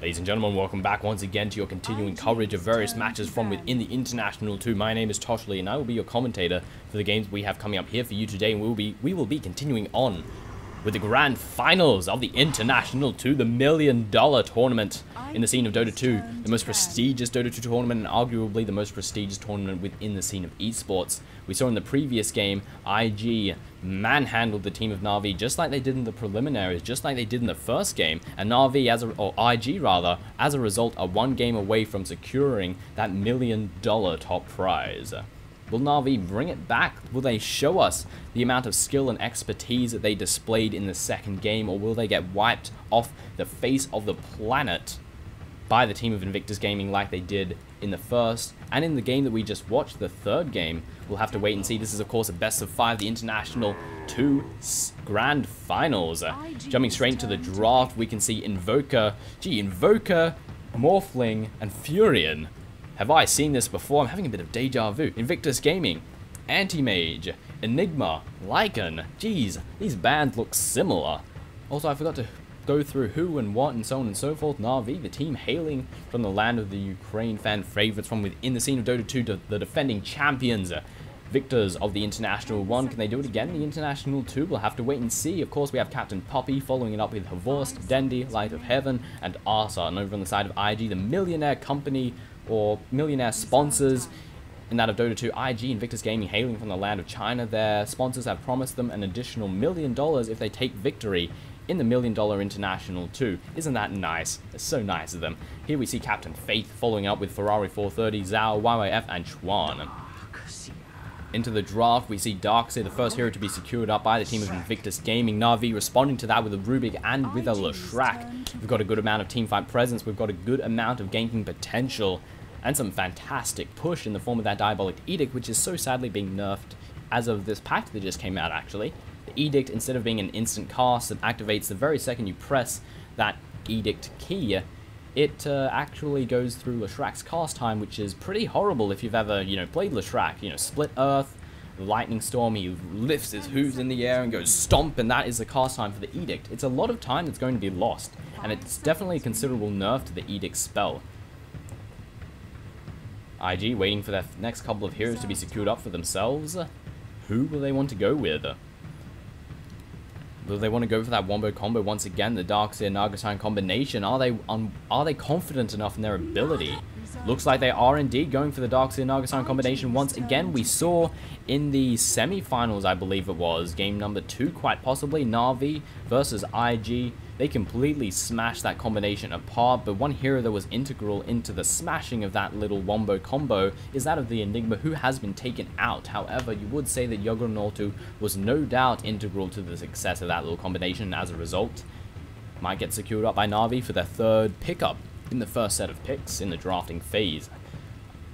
Ladies and gentlemen, welcome back once again to your continuing coverage of various matches from within the International 2. My name is Toshley and I will be your commentator for the games we have coming up here for you today, and we will be continuing on with the grand finals of the International 2, the $1 million tournament in the scene of Dota 2, the most prestigious Dota 2 tournament and arguably the most prestigious tournament within the scene of esports. We saw in the previous game, IG manhandled the team of Na'Vi just like they did in the preliminaries, just like they did in the first game, and Na'Vi, or IG rather, as a result, are one game away from securing that $1 million top prize. Will Na'Vi bring it back? Will they show us the amount of skill and expertise that they displayed in the second game, or will they get wiped off the face of the planet by the team of Invictus Gaming like they did in the first? And in the game that we just watched, the third game, we'll have to wait and see. This is of course a best of 5, the International 2 Grand Finals. Jumping straight into the draft, we can see Invoker, Morphling, and Furion. Have I seen this before? I'm having a bit of deja vu. Invictus Gaming, Anti-Mage, Enigma, Lycan. Geez, these bands look similar. Also, I forgot to go through who and what and so on and so forth. Na'Vi, the team hailing from the land of the Ukraine fan favorites from within the scene of Dota 2, the defending champions, victors of the International 1. Can they do it again in the International 2? We'll have to wait and see. Of course, we have Captain Poppy following it up with Havorst, Dendi, Light of Heaven, and Arsa. And over on the side of IG, the millionaire company, or millionaire sponsors in that of Dota 2, IG Invictus Gaming hailing from the land of China. Their sponsors have promised them an additional $1 million if they take victory in the $1 million International 2. Isn't that nice? It's so nice of them. Here we see Captain Faith following up with Ferrari 430, Zhao, YYF, and Chuan. Into the draft, we see Darkseid, the first hero to be secured up by the team of Invictus Gaming. Na'Vi responding to that with a Rubik and with a Leshrac. We've got a good amount of teamfight presence, we've got a good amount of ganking potential, and some fantastic push in the form of that Diabolic Edict, which is so sadly being nerfed as of this pack that just came out, actually. The Edict, instead of being an instant cast that activates the very second you press that Edict key, it actually goes through Leshrac's cast time, which is pretty horrible if you've ever, played Leshrac. Split Earth, Lightning Storm, he lifts his hooves in the air and goes stomp, and that is the cast time for the Edict. It's a lot of time that's going to be lost, and it's definitely a considerable nerf to the Edict spell. IG waiting for their next couple of heroes to be secured up for themselves. Who will they want to go with? Will they want to go for that wombo combo once again, the Darkseid Nagasine combination? Are they confident enough in their ability? Looks like they are indeed going for the Darkseid Nagasine combination once again. We saw in the semi-finals, I believe it was, game number 2, quite possibly, Na'Vi versus IG. They completely smashed that combination apart, but one hero that was integral into the smashing of that little wombo combo is that of the Enigma, who has been taken out. However, you would say that Juggernaut was no doubt integral to the success of that little combination, and as a result, might get secured up by Na'Vi for their third pickup in the first set of picks in the drafting phase.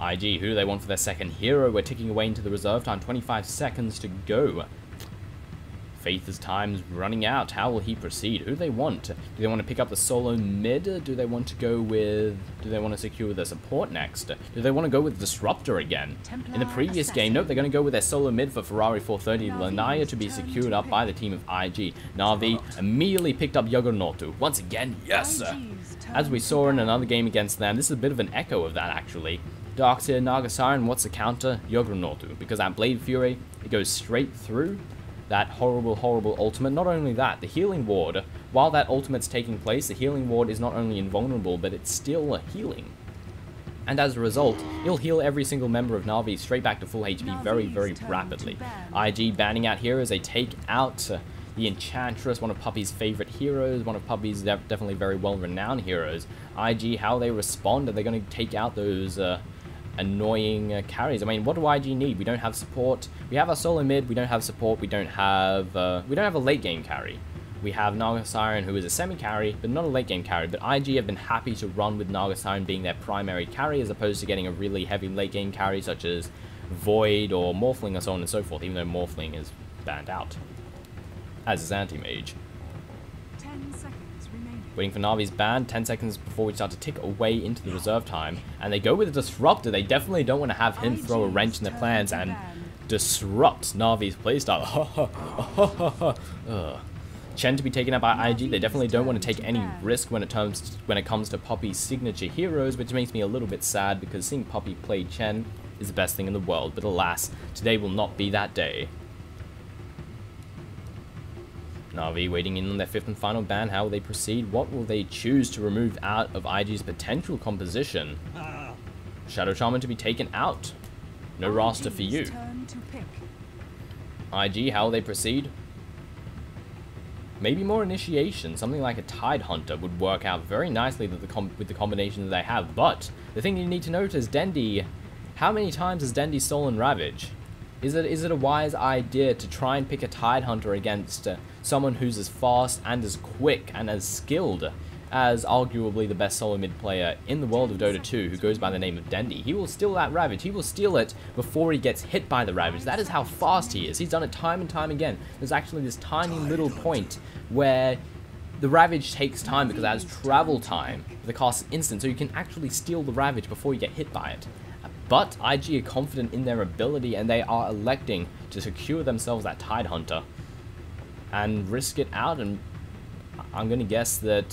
IG, who do they want for their second hero? We're ticking away into the reserve time, 25 seconds to go. Faith's time's running out. How will he proceed? Who do they want? Do they want to pick up the solo mid? Do they want to go with... Do they want to secure their support next? Do they want to go with Disruptor again? In the previous game, nope, they're going to go with their solo mid for Ferrari 430, Lanaya to be secured up by the team of IG. Na'Vi immediately picked up Juggernaut. Once again, yes! As we saw in another game against them, this is a bit of an echo of that, actually. Darkseid Nagasine, what's the counter? Juggernaut. Because that Blade Fury, it goes straight through that horrible, horrible ultimate. Not only that, the healing ward, while that ultimate's taking place, the healing ward is not only invulnerable, but it's still healing. And as a result, it'll heal every single member of Na'Vi straight back to full HP very, very rapidly. IG banning out heroes, they take out the Enchantress, one of Puppy's favorite heroes, one of Puppy's definitely very well-renowned heroes. IG, how they respond, are they going to take out those annoying carries? I mean, what do IG need? We don't have support. We have our solo mid. We don't have support. We don't have a late game carry. We have Nagasine, who is a semi carry, but not a late game carry. But IG have been happy to run with Nagasine being their primary carry, as opposed to getting a really heavy late game carry such as Void or Morphling or so on and so forth. Even though Morphling is banned out, as is Anti-Mage. Waiting for Na'Vi's ban, 10 seconds before we start to tick away into the reserve time. And they go with a Disruptor. They definitely don't want to have him throw a wrench in their plans and disrupt Na'Vi's playstyle. Chen to be taken out by IG. They definitely don't want to take any risk when it comes to Poppy's signature heroes, which makes me a little bit sad because seeing Poppy play Chen is the best thing in the world. But alas, today will not be that day. Na'Vi waiting in on their 5th and final ban. How will they proceed? What will they choose to remove out of IG's potential composition? Shadow Shaman to be taken out. No roster for you. IG, how will they proceed? Maybe more initiation. Something like a Tide Hunter would work out very nicely with the combination that they have. But the thing you need to note is Dendi. How many times has Dendi stolen Ravage? Is it a wise idea to try and pick a Tide Hunter against someone who's as fast and as quick and as skilled as arguably the best solo mid player in the world of Dota 2, who goes by the name of Dendi? He will steal that Ravage. He will steal it before he gets hit by the Ravage. That is how fast he is. He's done it time and time again. There's actually this tiny little point where the Ravage takes time because it has travel time. The cost is instant, so you can actually steal the Ravage before you get hit by it. But IG are confident in their ability, and they are electing to secure themselves that Tide Hunter and risk it out. And I'm gonna guess that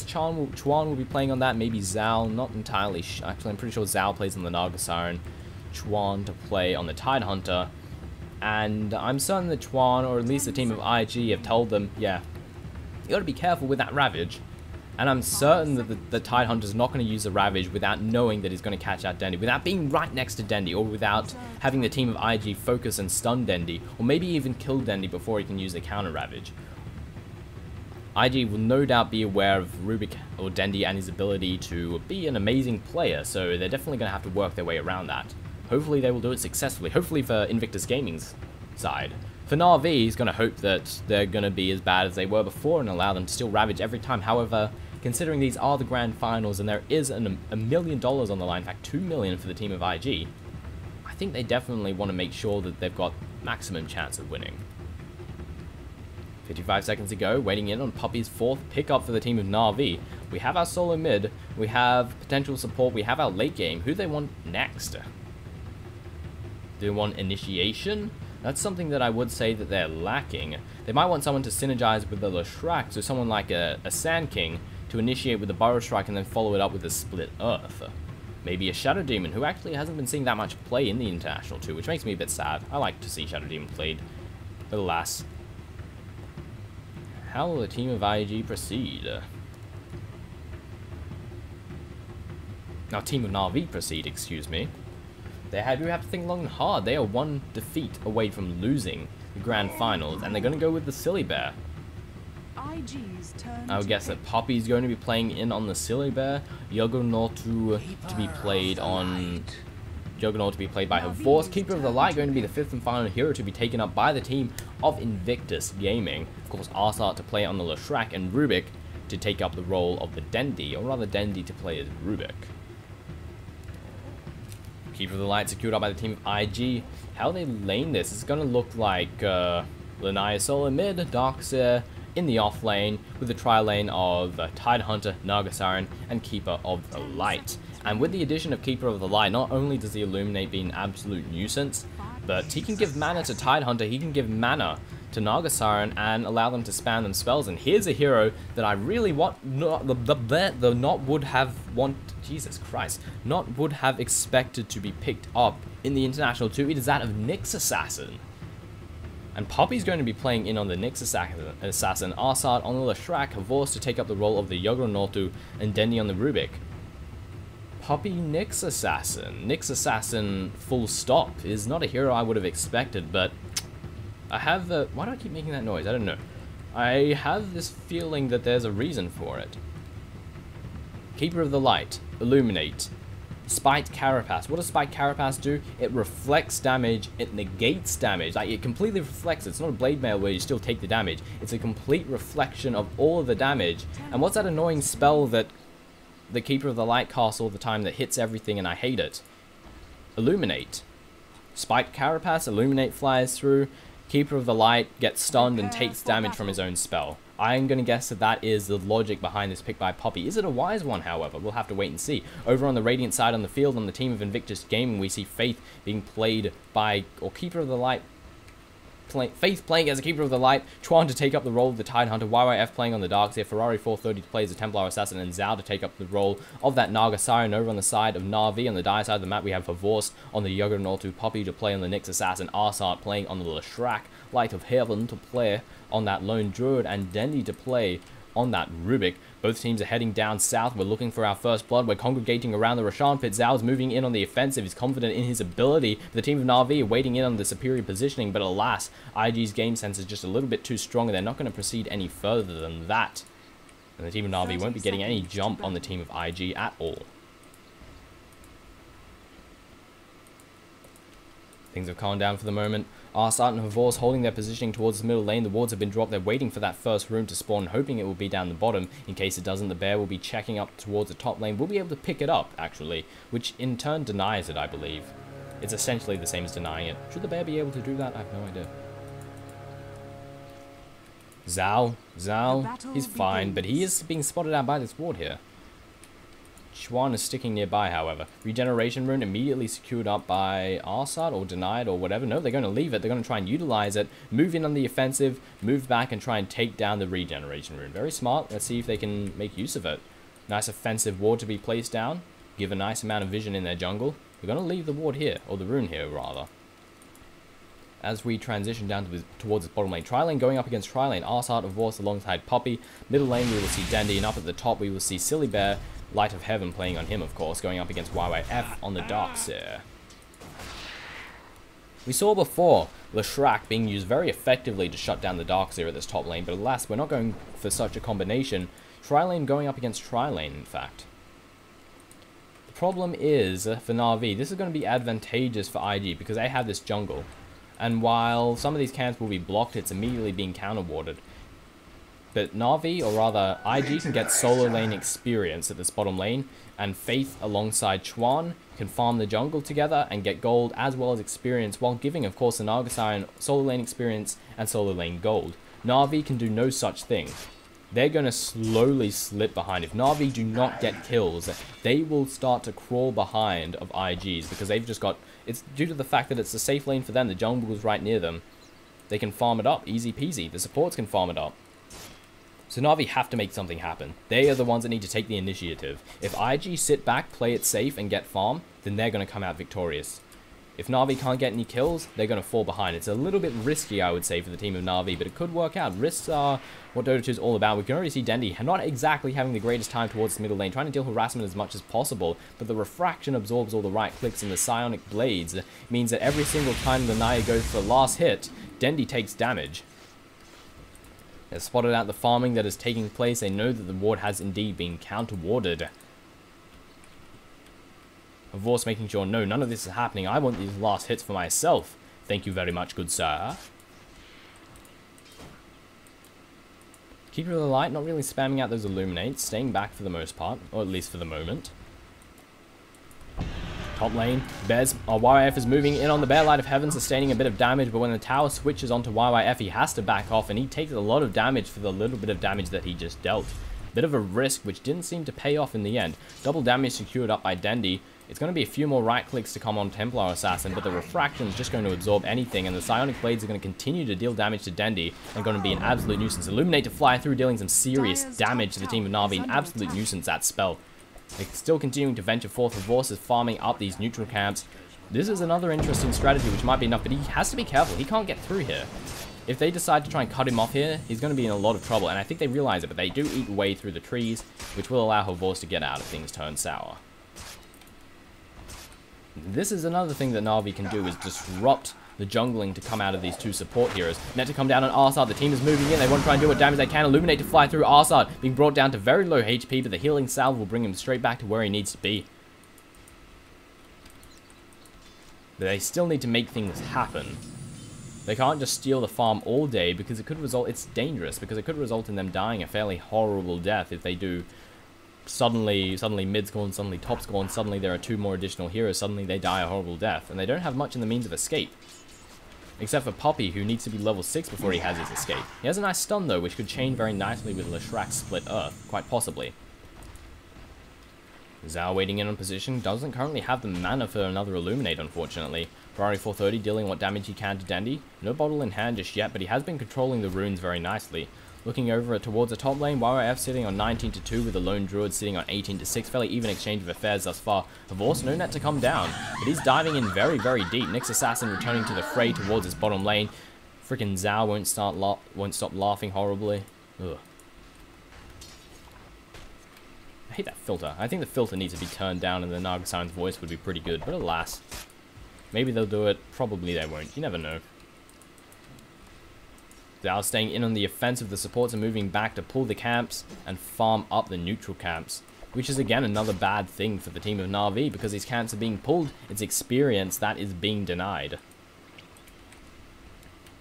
Chuan will be playing on that. Maybe Zhao, not entirely. Actually, I'm pretty sure Zhao plays on the Naga Siren. Chuan to play on the Tide Hunter, and I'm certain that Chuan, or at least the team of IG, have told them, yeah, you got to be careful with that Ravage. And I'm certain that the Tide Hunter's not going to use the Ravage without knowing that he's going to catch out Dendi, without being right next to Dendi, or without having the team of IG focus and stun Dendi, or maybe even kill Dendi before he can use the counter Ravage. IG will no doubt be aware of Rubik or Dendi and his ability to be an amazing player, so they're definitely going to have to work their way around that. Hopefully they will do it successfully, hopefully for Invictus Gaming's side. For Na'Vi, he's going to hope that they're going to be as bad as they were before and allow them to still Ravage every time. However, considering these are the grand finals and there is $1 million on the line, in fact $2 million for the team of IG, I think they definitely want to make sure that they've got maximum chance of winning. 55 seconds to go, waiting in on Poppy's 4th pickup for the team of Na'Vi. We have our solo mid, we have potential support, we have our late game. Who do they want next? Do they want initiation? That's something that I would say that they're lacking. They might want someone to synergize with the Leshrac, so someone like a Sand King to initiate with the Burrow Strike and then follow it up with a Split Earth. Maybe a Shadow Demon, who actually hasn't been seeing that much play in the International 2, which makes me a bit sad. I like to see Shadow Demon played, but alas. How will the team of IG proceed? Now, team of Na'Vi proceed, excuse me. They do have to think long and hard. They are one defeat away from losing the grand finals, and they're going to go with the Silly Bear. I would guess that Poppy's going to be playing in on the Silly Bear. Juggernaut to be played on... Juggernaut to be played by her Force. Keeper of the Light going to be the 5th and final hero to be taken up by the team of Invictus Gaming. Of course, Arsart to play on the Leshrac, and Rubik to take up the role of the Dendi, or rather Dendi to play as Rubik. Keeper of the Light secured up by the team of IG. How they lane this? It's going to look like Lanaya solo mid, Darkseer in the off lane, with the tri lane of Tide Hunter, Naga Siren, and Keeper of the Light. And with the addition of Keeper of the Light, not only does the Illuminate be an absolute nuisance, but he can give mana to Tide Hunter, he can give mana to Naga Siren and allow them to spam them spells. And here's a hero that I really want, not would have expected to be picked up in the International 2. It is that of Nyx Assassin. And Poppy's going to be playing in on the Nyx Assassin, Arsart on the Leshrac, Havors to take up the role of the Juggernaut, and Dendi on the Rubik. Poppy Nyx Assassin. Nyx Assassin full stop is not a hero I would have expected, but I have why do I keep making that noise? I don't know. I have this feeling that there's a reason for it. Keeper of the Light, Illuminate, Spiked Carapace. What does Spiked Carapace do? It reflects damage, it negates damage. Like, it completely reflects. It's not a Blade Mail where you still take the damage. It's a complete reflection of all of the damage. And what's that annoying spell that the Keeper of the Light casts all the time that hits everything and I hate it? Illuminate. Spiked Carapace, Illuminate flies through. Keeper of the Light gets stunned and takes damage from his own spell. I'm going to guess that that is the logic behind this pick by Poppy. Is it a wise one, however? We'll have to wait and see. Over on the Radiant side on the field, on the team of Invictus Gaming, we see Faith being played by, or Keeper of the Light. Faith playing as a Keeper of the Light, Chuan to take up the role of the Tidehunter, YYF playing on the Darkseer, Ferrari 430 to play as a Templar Assassin, and Zhao to take up the role of that Naga Siren. Over on the side of Na'Vi, on the dire side of the map, we have Havorse on the Juggernaut, Poppy to play on the Nyx Assassin, Arsart playing on the Leshrac, Light of Heaven to play on that Lone Druid, and Dendi to play on that Rubik. Both teams are heading down south. We're looking for our first blood. We're congregating around the Roshan pit. Zhao's moving in on the offensive. He's confident in his ability. The team of Na'Vi are waiting in on the superior positioning, but alas, IG's game sense is just a little bit too strong, and they're not going to proceed any further than that. And the team of Na'Vi won't be getting any jump on the team of IG at all. Things have calmed down for the moment. Arsart and Havorse holding their positioning towards the middle lane. The wards have been dropped. They're waiting for that first room to spawn, hoping it will be down the bottom. In case it doesn't, the bear will be checking up towards the top lane. We'll be able to pick it up, actually, which in turn denies it, I believe. It's essentially the same as denying it. Should the bear be able to do that? I have no idea. Zhao, he's fine, but he is being spotted out by this ward here. Chuan is sticking nearby, however. Regeneration rune immediately secured up by Arsart, or denied, or whatever. No, they're going to leave it. They're going to try and utilize it. Move in on the offensive, move back, and try and take down the regeneration rune. Very smart. Let's see if they can make use of it. Nice offensive ward to be placed down. Give a nice amount of vision in their jungle. We're going to leave the ward here, or the rune here, rather. As we transition down towards the bottom lane. Tri-lane going up against Tri-lane. Arsart, of course, alongside Poppy. Middle lane, we will see Dendi, and up at the top, we will see Silly Bear, Light of Heaven playing on him, of course, going up against YYF on the Darkseer. We saw before Leshrac being used very effectively to shut down the Darkseer at this top lane, but alas, we're not going for such a combination. Tri-lane going up against Tri-lane, in fact. The problem is, for Na'Vi, this is going to be advantageous for IG because they have this jungle. And while some of these camps will be blocked, it's immediately being counter-warded. But Na'Vi, or rather IG, can get solo lane experience at this bottom lane, and Faith alongside Chuan can farm the jungle together and get gold as well as experience, while giving, of course, the Naga Siren solo lane experience and solo lane gold. Na'Vi can do no such thing. They're going to slowly slip behind. If Na'Vi do not get kills, they will start to crawl behind of IGs, because they've just got... It's due to the fact that it's a safe lane for them. The jungle is right near them. They can farm it up, easy peasy. The supports can farm it up. So Na'Vi have to make something happen. They are the ones that need to take the initiative. If IG sit back, play it safe, and get farm, then they're going to come out victorious. If Na'Vi can't get any kills, they're going to fall behind. It's a little bit risky, I would say, for the team of Na'Vi, but it could work out. Risks are what Dota 2 is all about. We can already see Dendi not exactly having the greatest time towards the middle lane, trying to deal harassment as much as possible, but the refraction absorbs all the right clicks, and the psionic blades means that every single time the Naya goes for the last hit, Dendi takes damage. They've spotted out the farming that is taking place. They know that the ward has indeed been counter-warded. Havorse making sure, no, none of this is happening. I want these last hits for myself. Thank you very much, good sir. Keeper of the Light, not really spamming out those illuminates, staying back for the most part, or at least for the moment. Top lane, YYF is moving in on the Bear, Light of Heaven, sustaining a bit of damage, but when the tower switches onto YYF, he has to back off, and he takes a lot of damage for the little bit of damage that he just dealt. Bit of a risk, which didn't seem to pay off in the end. Double damage secured up by Dendi. It's going to be a few more right clicks to come on Templar Assassin, but the refraction is just going to absorb anything, and the psionic blades are going to continue to deal damage to Dendi, and going to be an absolute nuisance. Illuminate to fly through, dealing some serious damage to the team of Na'Vi. An absolute nuisance, that spell. They're still continuing to venture forth. Havorse is farming up these neutral camps. This is another interesting strategy, which might be enough, but he has to be careful. He can't get through here. If they decide to try and cut him off here, he's going to be in a lot of trouble, and I think they realize it, but they do eat away through the trees, which will allow Havorse to get out if things turn sour. This is another thing that Na'Vi can do, is disrupt the jungling to come out of these two support heroes. Net to come down on Arsart. The team is moving in. They want to try and do what damage they can. Illuminate to fly through. Arsart being brought down to very low HP, but the healing salve will bring him straight back to where he needs to be. But they still need to make things happen. They can't just steal the farm all day, because it could result... It's dangerous, because it could result in them dying a fairly horrible death if they do... Suddenly mid's gone, suddenly top's gone, suddenly there are two more additional heroes, suddenly they die a horrible death, and they don't have much in the means of escape. Except for Poppy, who needs to be level 6 before he has his escape. He has a nice stun though, which could chain very nicely with Leshrac's Split Earth, quite possibly. Zhao waiting in on position, doesn't currently have the mana for another Illuminate, unfortunately. Priority 430 dealing what damage he can to Dendi. No bottle in hand just yet, but he has been controlling the runes very nicely. Looking over towards the top lane, YYF sitting on 19-2 with the lone druid sitting on 18-6. Fairly even exchange of affairs thus far. Of course, no net to come down, but he's diving in very, very deep. Nyx Assassin returning to the fray towards his bottom lane. Freaking Zhao won't stop laughing horribly. Ugh. I hate that filter. I think the filter needs to be turned down and the Nagasan's voice would be pretty good, but alas. Maybe they'll do it, probably they won't. You never know. Zhao staying in on the offensive, the supports are moving back to pull the camps and farm up the neutral camps. Which is again another bad thing for the team of Na'Vi, because these camps are being pulled, it's experience that is being denied.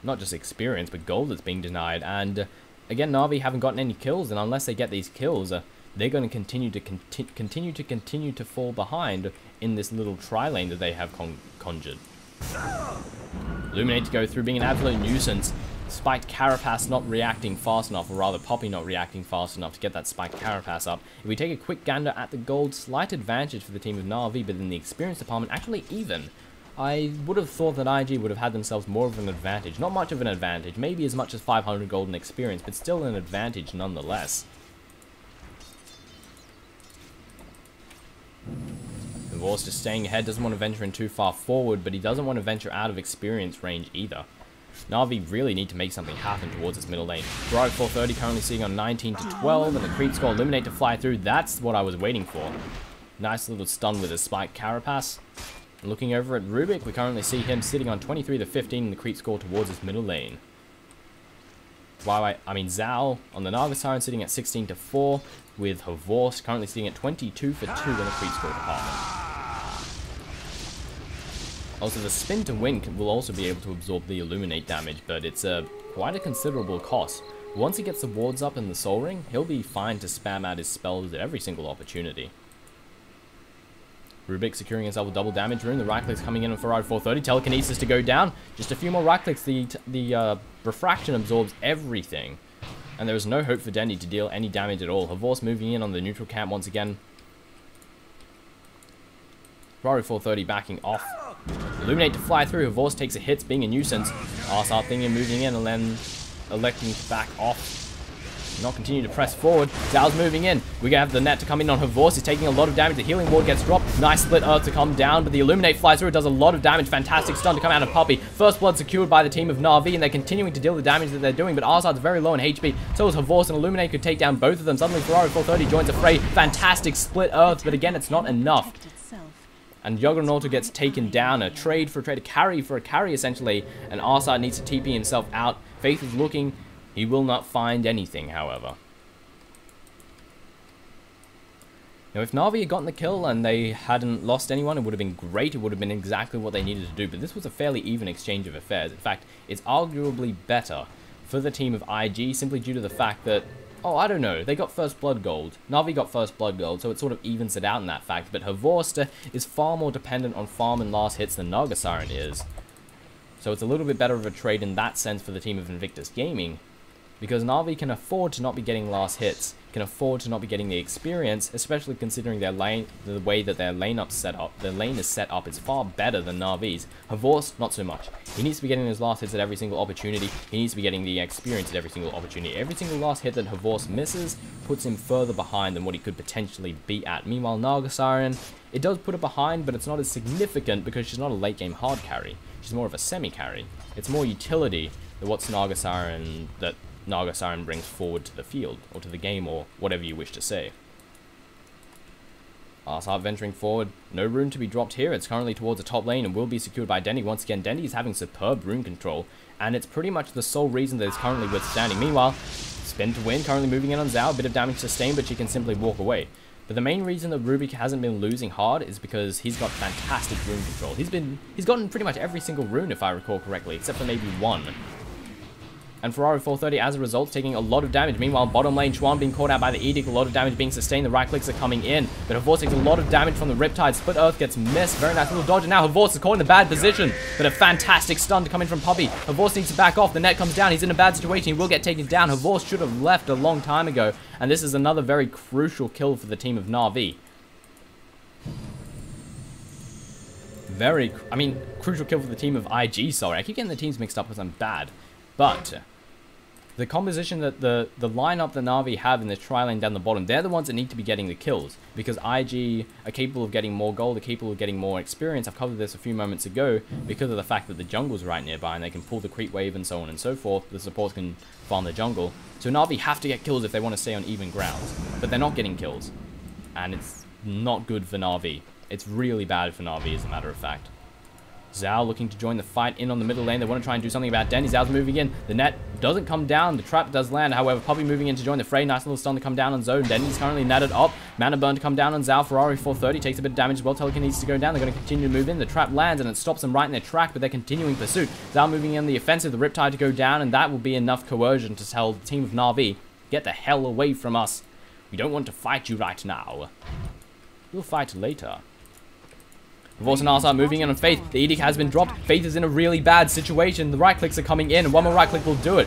Not just experience, but gold that's being denied, and again Na'Vi haven't gotten any kills, and unless they get these kills, they're going to continue to fall behind in this little tri-lane that they have conjured. Illuminate to go through, being an absolute nuisance. Spiked Carapace not reacting fast enough, or rather Poppy not reacting fast enough to get that Spiked Carapace up. If we take a quick gander at the gold, slight advantage for the team of Na'Vi, but in the experience department, actually even. I would have thought that IG would have had themselves more of an advantage. Not much of an advantage, maybe as much as 500 gold in experience, but still an advantage nonetheless. The Vor's just staying ahead, doesn't want to venture in too far forward, but he doesn't want to venture out of experience range either. Na'Vi really need to make something happen towards its middle lane. Heroic 430 currently sitting on 19-12, and the creep score Illuminate to fly through. That's what I was waiting for. Nice little stun with a Spiked Carapace. And looking over at Rubik, we currently see him sitting on 23-15 in the creep score towards his middle lane. Zhao on the Naga Siren sitting at 16-4, with Havorst currently sitting at 22-2 in the creep score department. Also, the spin to win will also be able to absorb the Illuminate damage, but it's quite a considerable cost. Once he gets the wards up in the Soul Ring, he'll be fine to spam out his spells at every single opportunity. Rubik securing himself a double damage rune. The right click's coming in on Ferrari 430. Telekinesis to go down. Just a few more right clicks. The refraction absorbs everything. And there is no hope for Dendi to deal any damage at all. Havorst moving in on the neutral camp once again. Ferrari 430 backing off. Illuminate to fly through. Havorst takes a hit, being a nuisance. Arsar thinking moving in and then electing to back off. Not continue to press forward. Zhao's moving in. We're going to have the net to come in on Havorst. He's taking a lot of damage. The healing ward gets dropped. Nice split earth to come down, but the Illuminate flies through. It does a lot of damage. Fantastic stun to come out of Poppy. First blood secured by the team of Na'Vi, and they're continuing to deal the damage that they're doing, but Arsar's very low in HP. So is Havorst, and Illuminate could take down both of them. Suddenly Ferrari 430 joins the fray. Fantastic split earth, but again, it's not enough. And Juggernaut gets taken down. A trade for a trade, a carry for a carry, essentially. And Arsar needs to TP himself out. Faith is looking. He will not find anything, however. Now, if Na'Vi had gotten the kill and they hadn't lost anyone, it would have been great. It would have been exactly what they needed to do. But this was a fairly even exchange of affairs. In fact, it's arguably better for the team of IG, simply due to the fact that, oh, I don't know, they got first blood gold. Na'Vi got first blood gold, so it sort of evens it out in that fact. But Havorst is far more dependent on farm and last hits than Naga Siren is. So it's a little bit better of a trade in that sense for the team of Invictus Gaming, because Na'Vi can afford to not be getting last hits, can afford to not be getting the experience, especially considering their lane, the way that their lane is set up is far better than Na'Vi's. Havorst, not so much. He needs to be getting those last hits at every single opportunity. He needs to be getting the experience at every single opportunity. Every single last hit that Havorst misses puts him further behind than what he could potentially be at. Meanwhile, Naga Siren, it does put it behind, but it's not as significant because she's not a late game hard carry. She's more of a semi carry. It's more utility than what's Naga Siren that Naga Siren brings forward to the field, or to the game, or whatever you wish to say. Arsar venturing forward. No rune to be dropped here. It's currently towards the top lane and will be secured by Dendi. Once again, Dendi is having superb rune control, and it's pretty much the sole reason that it's currently withstanding. Meanwhile, spin to win, currently moving in on Zhao. A bit of damage sustained, but she can simply walk away. But the main reason that Rubik hasn't been losing hard is because he's got fantastic rune control. He's gotten pretty much every single rune, if I recall correctly, except for maybe one. And Ferrari 430, as a result, taking a lot of damage. Meanwhile, bottom lane, Chuan being caught out by the Edict, a lot of damage being sustained. The right clicks are coming in, but Havorst takes a lot of damage from the Riptide. Split Earth gets missed. Very nice little dodge, and now Havorst is caught in a bad position, but a fantastic stun to come in from Poppy. Havorst needs to back off. The net comes down. He's in a bad situation. He will get taken down. Havorst should have left a long time ago, and this is another very crucial kill for the team of Na'Vi. I mean, crucial kill for the team of IG, sorry. I keep getting the teams mixed up because I'm bad. But the composition that the lineup that Na'Vi have in this tri-lane down the bottom, they're the ones that need to be getting the kills. Because IG are capable of getting more gold, they're capable of getting more experience. I've covered this a few moments ago because of the fact that the jungle's right nearby and they can pull the creep wave and so on and so forth. The supports can farm the jungle. So Na'Vi have to get kills if they want to stay on even ground. But they're not getting kills. And it's not good for Na'Vi. It's really bad for Na'Vi, as a matter of fact. Zhao looking to join the fight in on the middle lane. They want to try and do something about Dendy. Zhao's moving in. The net doesn't come down. The trap does land. However, Puppey moving in to join the fray. Nice little stun to come down on Zone. Dendy's currently netted up. Mana burn to come down on Zhao. Ferrari 430 takes a bit of damage as well. Telekinesis to go down. They're going to continue to move in. The trap lands and it stops them right in their track, but they're continuing pursuit. Zhao moving in the offensive. The Riptide to go down, and that will be enough coercion to tell the team of Na'Vi, get the hell away from us. We don't want to fight you right now. We'll fight later. Revolt and Arsar moving in on Faith. The Edict has been dropped. Faith is in a really bad situation. The right clicks are coming in, and one more right click will do it.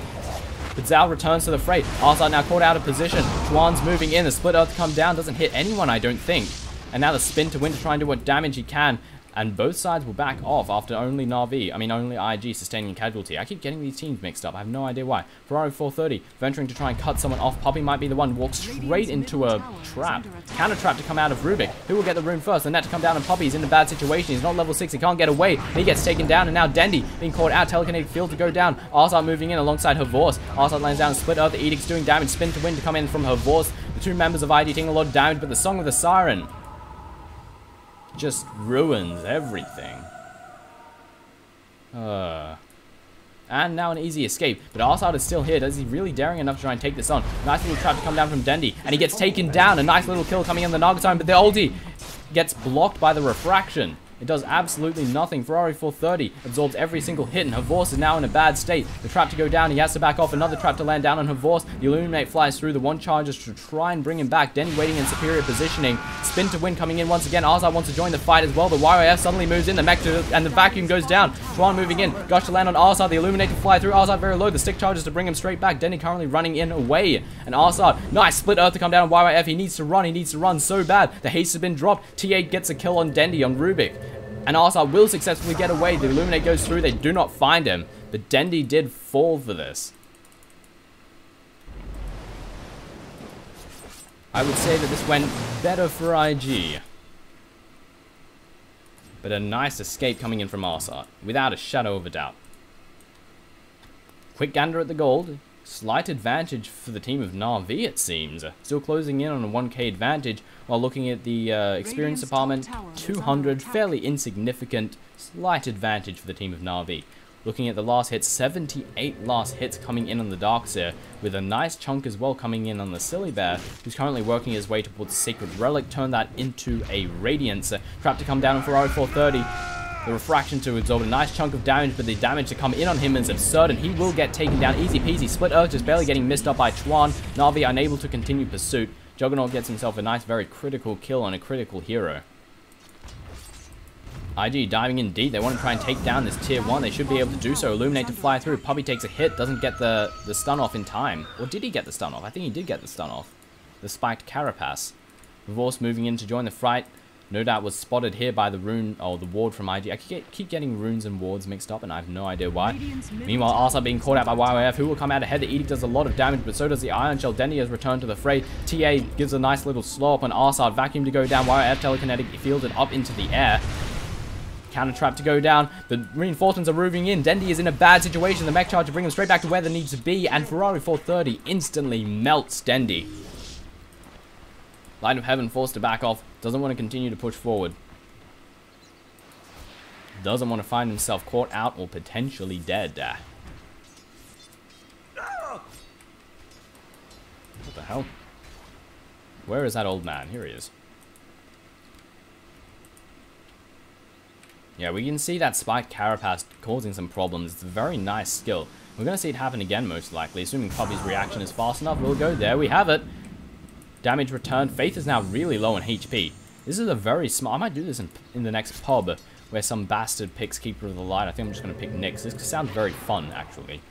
But Zhao returns to the fray. Arsar now caught out of position. Chuan's moving in. The split earth to come down. Doesn't hit anyone, I don't think. And now the spin to win to try and do what damage he can. And both sides will back off after only IG sustaining a casualty. I keep getting these teams mixed up. I have no idea why. Ferrari 430 venturing to try and cut someone off. Puppey might be the one. Walks straight into a trap. Counter trap to come out of Rubik. Who will get the rune first? The net to come down, and Puppey's in a bad situation. He's not level 6. He can't get away. He gets taken down, and now Dendy being caught out. Telekinetic field to go down. Arsar moving in alongside Havorce. Arsar lands down and split earth. The Edict's doing damage. Spin to win to come in from Havorce. The two members of ID taking a lot of damage, but the Song of the Siren just ruins everything. And now an easy escape, but Arsad is still here. Is he really daring enough to try and take this on? Nice little trap to come down from Dendy, and he gets taken down. A nice little kill coming in the Nagatime, but the ulti gets blocked by the refraction. It does absolutely nothing. Ferrari 430 absorbs every single hit, and Havorce is now in a bad state. The trap to go down, he has to back off. Another trap to land down on Havorce. The Illuminate flies through. The one charges to try and bring him back. Denny waiting in superior positioning. Spin to win coming in once again. Arzad wants to join the fight as well. The YYF suddenly moves in. The mech and the vacuum goes down. Chuan moving in. Gush to land on Arzad. The Illuminate to fly through. Arzad very low. The stick charges to bring him straight back. Denny currently running in away. And Arzad, nice split earth to come down on YYF. He needs to run. He needs to run so bad. The haste has been dropped. T8 gets a kill on Dendy on Rubik. And Arsar will successfully get away. The Illuminate goes through. They do not find him. But Dendy did fall for this. I would say that this went better for IG. But a nice escape coming in from Arsar, without a shadow of a doubt. Quick gander at the gold. Slight advantage for the team of Na'Vi, it seems. Still closing in on a 1k advantage, while looking at the experience department, 200, fairly insignificant, slight advantage for the team of Na'Vi. Looking at the last hits, 78 last hits coming in on the Darkseer, with a nice chunk as well coming in on the Silly Bear, who's currently working his way towards Sacred Relic, turn that into a Radiance. Trap to come down on Ferrari 430. The refraction to absorb a nice chunk of damage, but the damage to come in on him is absurd, and he will get taken down easy peasy. Split Earth just barely getting missed up by Chuan. Na'Vi unable to continue pursuit. Juggernaut gets himself a nice, very critical kill on a critical hero. IG diving in deep. They want to try and take down this tier 1. They should be able to do so. Illuminate to fly through. Puppey takes a hit. Doesn't get the stun off in time. Or did he get the stun off? I think he did get the stun off. The spiked Carapace. Revorce moving in to join the fight. No doubt was spotted here by the rune, or the ward from IG. I keep getting runes and wards mixed up, and I have no idea why. Meanwhile, Arsar being caught out by YYF, who will come out ahead. The Edict does a lot of damage, but so does the Iron Shell. Dendy has returned to the fray. TA gives a nice little slow up on Arsar. Vacuum to go down. YYF telekinetic fielded up into the air. Counter trap to go down. The reinforcements are moving in. Dendy is in a bad situation. The mech charge to bring him straight back to where they need to be, and Ferrari 430 instantly melts Dendy. Light of Heaven forced to back off. Doesn't want to continue to push forward. Doesn't want to find himself caught out or potentially dead. What the hell? Where is that old man? Here he is. Yeah, we can see that spiked Carapace causing some problems. It's a very nice skill. We're going to see it happen again most likely. Assuming Puppey's reaction is fast enough, we'll go there. We have it. Damage returned. Faith is now really low on HP. This is a very smart... I might do this in the next pub where some bastard picks Keeper of the Light. I think I'm just going to pick Nyx. This sounds very fun, actually.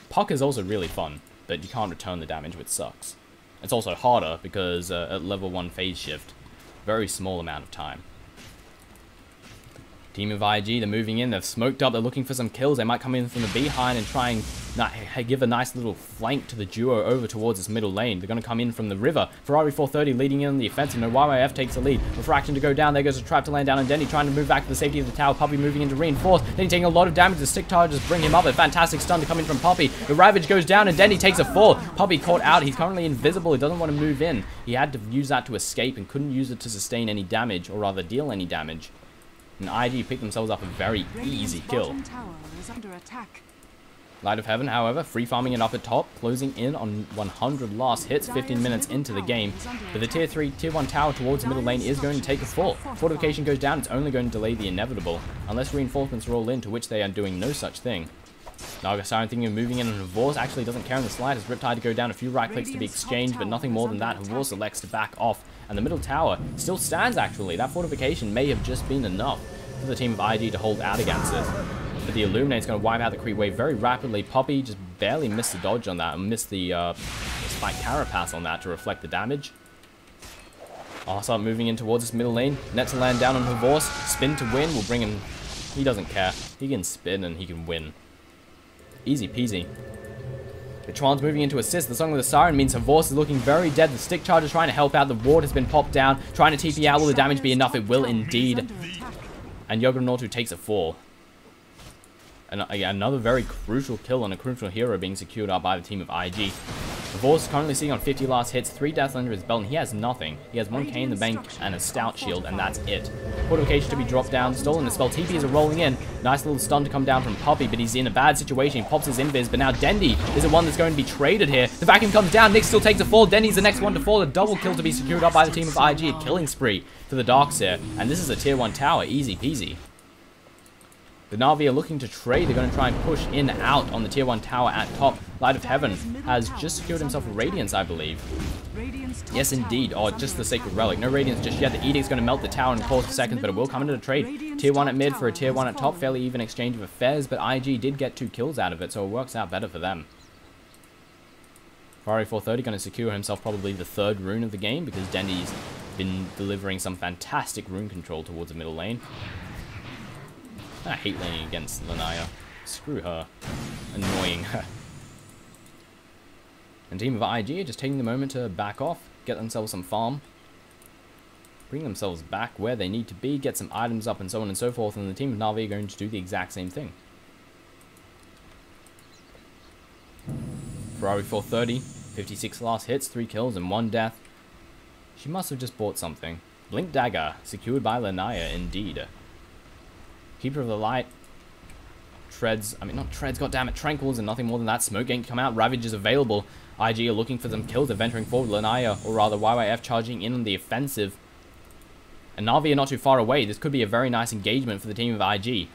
Puck is also really fun, but you can't return the damage, which sucks. It's also harder because at level 1 phase shift, very small amount of time. Team of IG, they're moving in, they've smoked up, they're looking for some kills. They might come in from the behind and try and give a nice little flank to the duo over towards this middle lane. They're going to come in from the river. Ferrari 430 leading in on the offensive. No, YYF takes the lead. Refraction to go down. There goes a trap to land down on Denny, trying to move back to the safety of the tower. Puppy moving into reinforce. Denny taking a lot of damage. The stick charges bring him up. A fantastic stun to come in from Puppy. The Ravage goes down and Denny takes a fall. Puppy caught out. He's currently invisible. He doesn't want to move in. He had to use that to escape and couldn't use it to sustain any damage, or rather deal any damage. And IG picked themselves up a very easy kill. Light of Heaven, however, free farming it up at top, closing in on 100 last hits 15 minutes into the game. But the tier 3, tier 1 tower towards the middle lane is going to take a fall. Fortification goes down, it's only going to delay the inevitable, unless reinforcements roll in, to which they are doing no such thing. Naga Siren thinking of moving in, and Havors actually doesn't care in the slightest. Riptide to go down, a few right clicks to be exchanged, but nothing more than that. Havors elects to back off, and the middle tower still stands actually. That fortification may have just been enough for the team of IG to hold out against it. But the Illuminate's going to wipe out the creep wave very rapidly. Poppy just barely missed the dodge on that, and missed the spike carapace on that to reflect the damage. I'll start moving in towards this middle lane. Net to land down on Havors. Spin to win will bring him. He doesn't care. He can spin and he can win. Easy peasy. The Tron's moving into assist. The Song of the Siren means Havors is looking very dead. The stick charge is trying to help out. The ward has been popped down. Trying to TP out. Will the damage be enough? It will indeed. And Yogurnortu takes a fall. And another very crucial kill on a crucial hero being secured up by the team of IG. Havors is currently sitting on 50 last hits, 3 deaths under his belt, and he has nothing. He has 1k in the bank and a stout shield, and that's it. Fortification to be dropped down, stolen the spell. TPs are rolling in. Nice little stun to come down from Puppy, but he's in a bad situation. He pops his invis, but now Dendy is the one that's going to be traded here. The vacuum comes down. Nick still takes a fall. Dendy's the next one to fall. A double kill to be secured up by the team of IG. A killing spree for the Darkseer, and this is a tier 1 tower. Easy peasy. The Na'Vi are looking to trade. They're going to try and push in and out on the tier 1 tower at top. Light of Heaven has just secured himself a Radiance, I believe. Yes, indeed. Oh, just the Sacred Relic. No Radiance just yet. The Edict's going to melt the tower in a course of seconds, but it will come into the trade. Tier 1 at mid for a tier 1 at top. Fairly even exchange of affairs, but IG did get 2 kills out of it, so it works out better for them. Ferrari 430 going to secure himself probably the 3rd rune of the game, because Dendy's been delivering some fantastic rune control towards the middle lane. I hate laning against Lanaya. Screw her. Annoying. And team of IG are just taking the moment to back off, get themselves some farm, bring themselves back where they need to be, get some items up and so on and so forth, and the team of Na'Vi are going to do the exact same thing. Ferrari 430, 56 last hits, 3 kills and 1 death. She must have just bought something. Blink Dagger, secured by Lanaya indeed. Keeper of the Light, Treads, not Treads, goddammit, Tranquils, and nothing more than that. Smoke ain't come out, Ravage is available. IG are looking for some kills, they're venturing forward. Lanaya, or rather YYF, charging in on the offensive. And Na'Vi are not too far away. This could be a very nice engagement for the team of IG.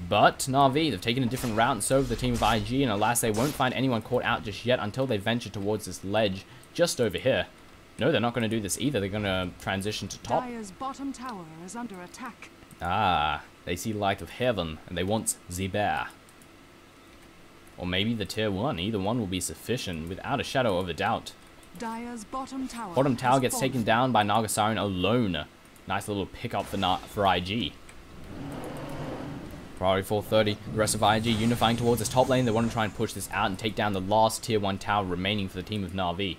But Na'Vi, they've taken a different route, and so have the team of IG, and alas, they won't find anyone caught out just yet until they venture towards this ledge just over here. No, they're not going to do this either. They're going to transition to top. Dire's bottom tower is under attack. Ah, they see Light of Heaven, and they want the bear. Or maybe the tier 1, either one will be sufficient, without a shadow of a doubt. Dire's bottom tower gets taken down by Naga Siren alone. Nice little pickup for IG. Ferrari 430, the rest of IG unifying towards this top lane. They want to try and push this out and take down the last tier 1 tower remaining for the team of Na'Vi.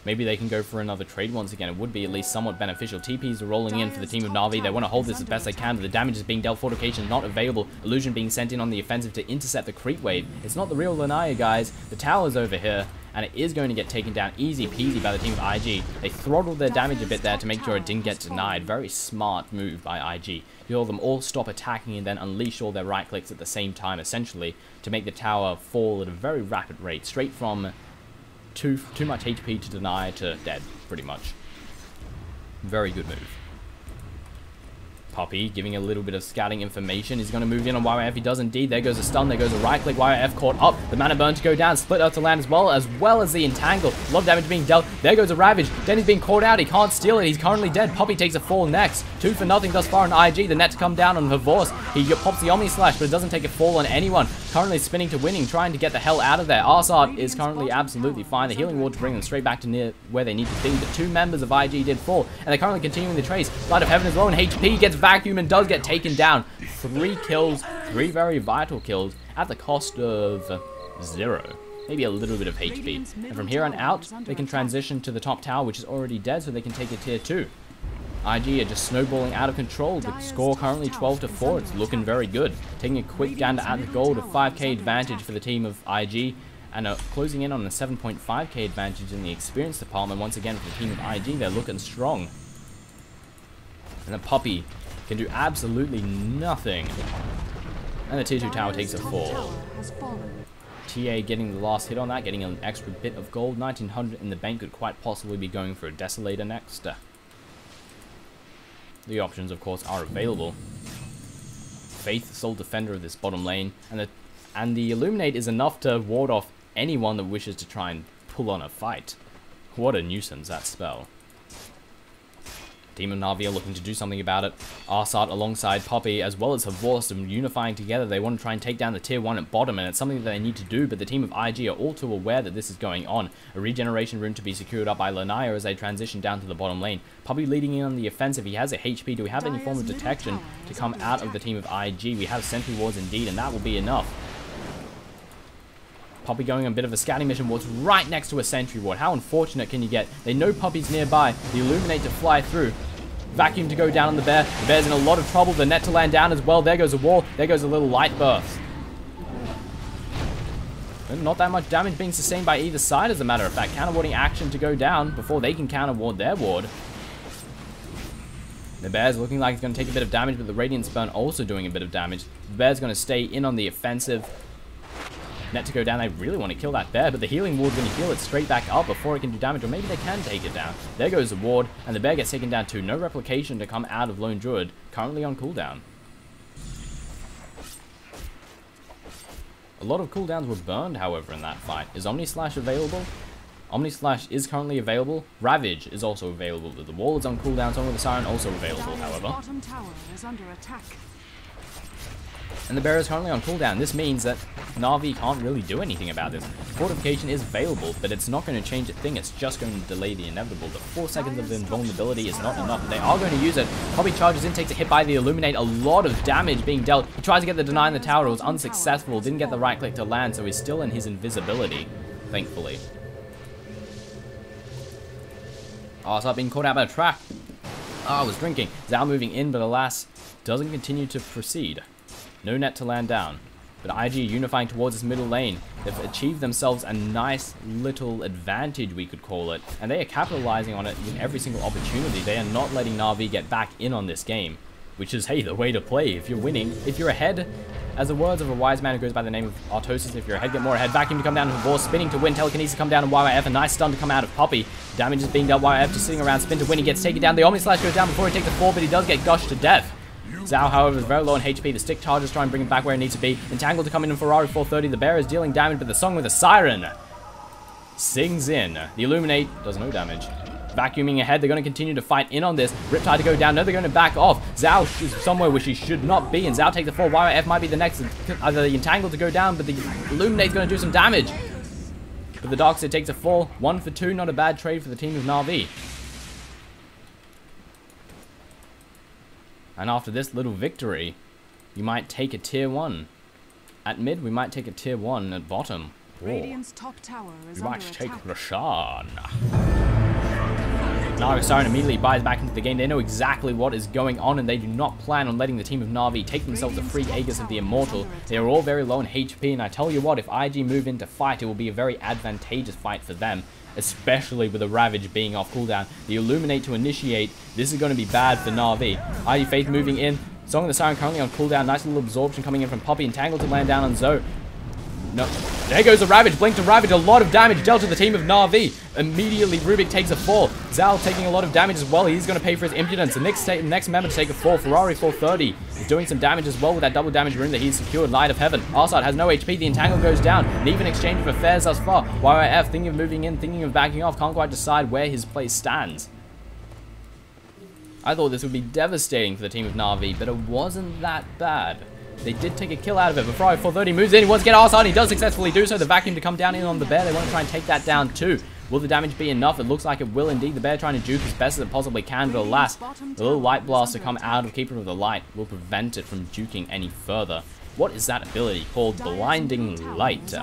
Maybe they can go for another trade once again. It would be at least somewhat beneficial. TPs are rolling in for the team of Na'Vi. They want to hold this as best they can, but the damage is being dealt. Fortification not available. Illusion being sent in on the offensive to intercept the creep wave. It's not the real Lanaya, guys. The tower's over here, and it is going to get taken down easy peasy by the team of IG. They throttled their damage a bit there to make sure it didn't get denied. Very smart move by IG. You saw them all stop attacking and then unleash all their right clicks at the same time, essentially, to make the tower fall at a very rapid rate, straight from too much HP to deny to dead, pretty much. Very good move. Poppy giving a little bit of scouting information. He's going to move in on YYF. He does indeed. There goes a stun. There goes a right click. YYF caught up. The mana burn to go down. Split Earth to land as well as the entangle. A lot of damage being dealt. There goes a Ravage. Denny's being caught out. He can't steal it. He's currently dead. Poppy takes a fall next. 2 for nothing thus far on IG. The net to come down on Havors. He pops the Omni Slash, but it doesn't take a fall on anyone. Currently spinning to winning, trying to get the hell out of there. Arsart is currently absolutely fine. The healing ward to bring them straight back to near where they need to be. The 2 members of IG did fall, and they're currently continuing the trace. Light of Heaven as well, and HP gets vacuum and does get taken down. 3 kills, 3 very vital kills at the cost of 0. Maybe a little bit of HP. And from here on out, they can transition to the top tower, which is already dead, so they can take a tier 2. IG are just snowballing out of control. The score currently 12-4. It's looking very good. Taking a quick gander at the gold, a 5k advantage for the team of IG, and closing in on a 7.5k advantage in the experience department. Once again, for the team of IG, they're looking strong. And the Puppy can do absolutely nothing. And the tier 2 tower takes a fall. TA getting the last hit on that, getting an extra bit of gold. 1900 in the bank, could quite possibly be going for a Desolator next. The options, of course, are available. Faith, sole defender of this bottom lane, and the Illuminate is enough to ward off anyone that wishes to try and pull on a fight. What a nuisance, that spell. Team of Na'Vi are looking to do something about it. Arsat alongside Poppy, as well as Havorst, unifying together. They want to try and take down the tier 1 at bottom, and it's something that they need to do, but the team of IG are all too aware that this is going on. A regeneration rune to be secured up by Lanaya as they transition down to the bottom lane. Poppy leading in on the offensive. He has a HP. Do we have any form of detection to come out of the team of IG? We have sentry wards indeed, and that will be enough. Poppy going on a bit of a scouting mission. Ward's right next to a sentry ward. How unfortunate can you get? They know Poppy's nearby. The Illuminate to fly through. Vacuum to go down on the bear. The bear's in a lot of trouble. The net to land down as well. There goes a wall. There goes a little light burst. And not that much damage being sustained by either side, as a matter of fact. Counter warding action to go down before they can counter ward their ward. The bear's looking like it's going to take a bit of damage, but the Radiant Spurn also doing a bit of damage. The bear's going to stay in on the offensive. Net to go down. They really want to kill that bear, but the healing ward's going to heal it straight back up before it can do damage, or maybe they can take it down. There goes the ward, and the bear gets taken down too. No replication to come out of Lone Druid, currently on cooldown. A lot of cooldowns were burned, however, in that fight. Is Omni Slash available? Omni Slash is currently available. Ravage is also available. The wall is on cooldown. Song of the Siren also available, however. Bottom tower is under attack. And the bear is currently on cooldown. This means that Na'Vi can't really do anything about this. Fortification is available, but it's not going to change a thing. It's just going to delay the inevitable. The 4 seconds of invulnerability is not enough. They are going to use it. Poppy charges in, takes a hit by the Illuminate. A lot of damage being dealt. He tries to get the deny in the tower. It was unsuccessful. Didn't get the right click to land, so he's still in his invisibility, thankfully. Arsat being caught out by a trap. I was drinking. Zhao moving in, but alas, doesn't continue to proceed. No net to land down, but IG unifying towards this middle lane. They've achieved themselves a nice little advantage, we could call it, and they are capitalizing on it in every single opportunity. They are not letting Na'Vi get back in on this game, which is, hey, the way to play. If you're winning, if you're ahead, as the words of a wise man who goes by the name of Artosis, if you're ahead, get more ahead. Vacuum to come down to Vor, spinning to win, telekinesis to come down to YYF, a nice stun to come out of Poppy. Damage is being dealt, YYF just sitting around, spin to win, he gets taken down. The Omni Slash goes down before he takes the fall, but he does get gushed to death. Zhao, however, is very low on HP. The stick charges try and bring him back where it needs to be. Entangled to come in Ferrari 430. The bear is dealing damage, but the Song with a Siren sings in. The Illuminate does no damage. Vacuuming ahead, they're going to continue to fight in on this. Riptide to go down. No, they're going to back off. Zhao is somewhere where she should not be, and Zhao takes the fall. YYF might be the next. Either the Entangled to go down, but the Illuminate's going to do some damage. But the Darkseid takes a fall. 1 for 2, not a bad trade for the team of Na'Vi. And after this little victory, you might take a tier 1. At mid, we might take a tier 1 at bottom. Radiant's top tower is We might under take attack. Roshan. Na'Vi Siren immediately buys back into the game. They know exactly what is going on, and they do not plan on letting the team of Na'Vi take themselves a free Aegis of the Immortal. They are all very low in HP, and I tell you what, if IG move into fight, it will be a very advantageous fight for them, especially with the Ravage being off cooldown. The Illuminate to initiate, this is going to be bad for Na'Vi. IG Faith moving in. Song of the Siren currently on cooldown. Nice little absorption coming in from Poppy. Entangled to land down on Zoe. No. There goes the Ravage. Blink to Ravage. A lot of damage dealt to the team of Na'Vi. Immediately, Rubik takes a fall. Zal taking a lot of damage as well. He's going to pay for his impudence. The next member to take a fall. Ferrari 430 is doing some damage as well with that double damage rune that he's secured. Light of Heaven. Arsat has no HP. The Entangle goes down. An even exchange of affairs thus far. YYF thinking of moving in, thinking of backing off. Can't quite decide where his place stands. I thought this would be devastating for the team of Na'Vi, but it wasn't that bad. They did take a kill out of it, but Ferrari 430 moves in. He wants to get Arsat, and he does successfully do so. The Vacuum to come down in on the bear. They want to try and take that down too. Will the damage be enough? It looks like it will indeed. The bear trying to juke as best as it possibly can, but alas, the little light blast to come out of Keeper of the Light will prevent it from juking any further. What is that ability called? Blinding Light.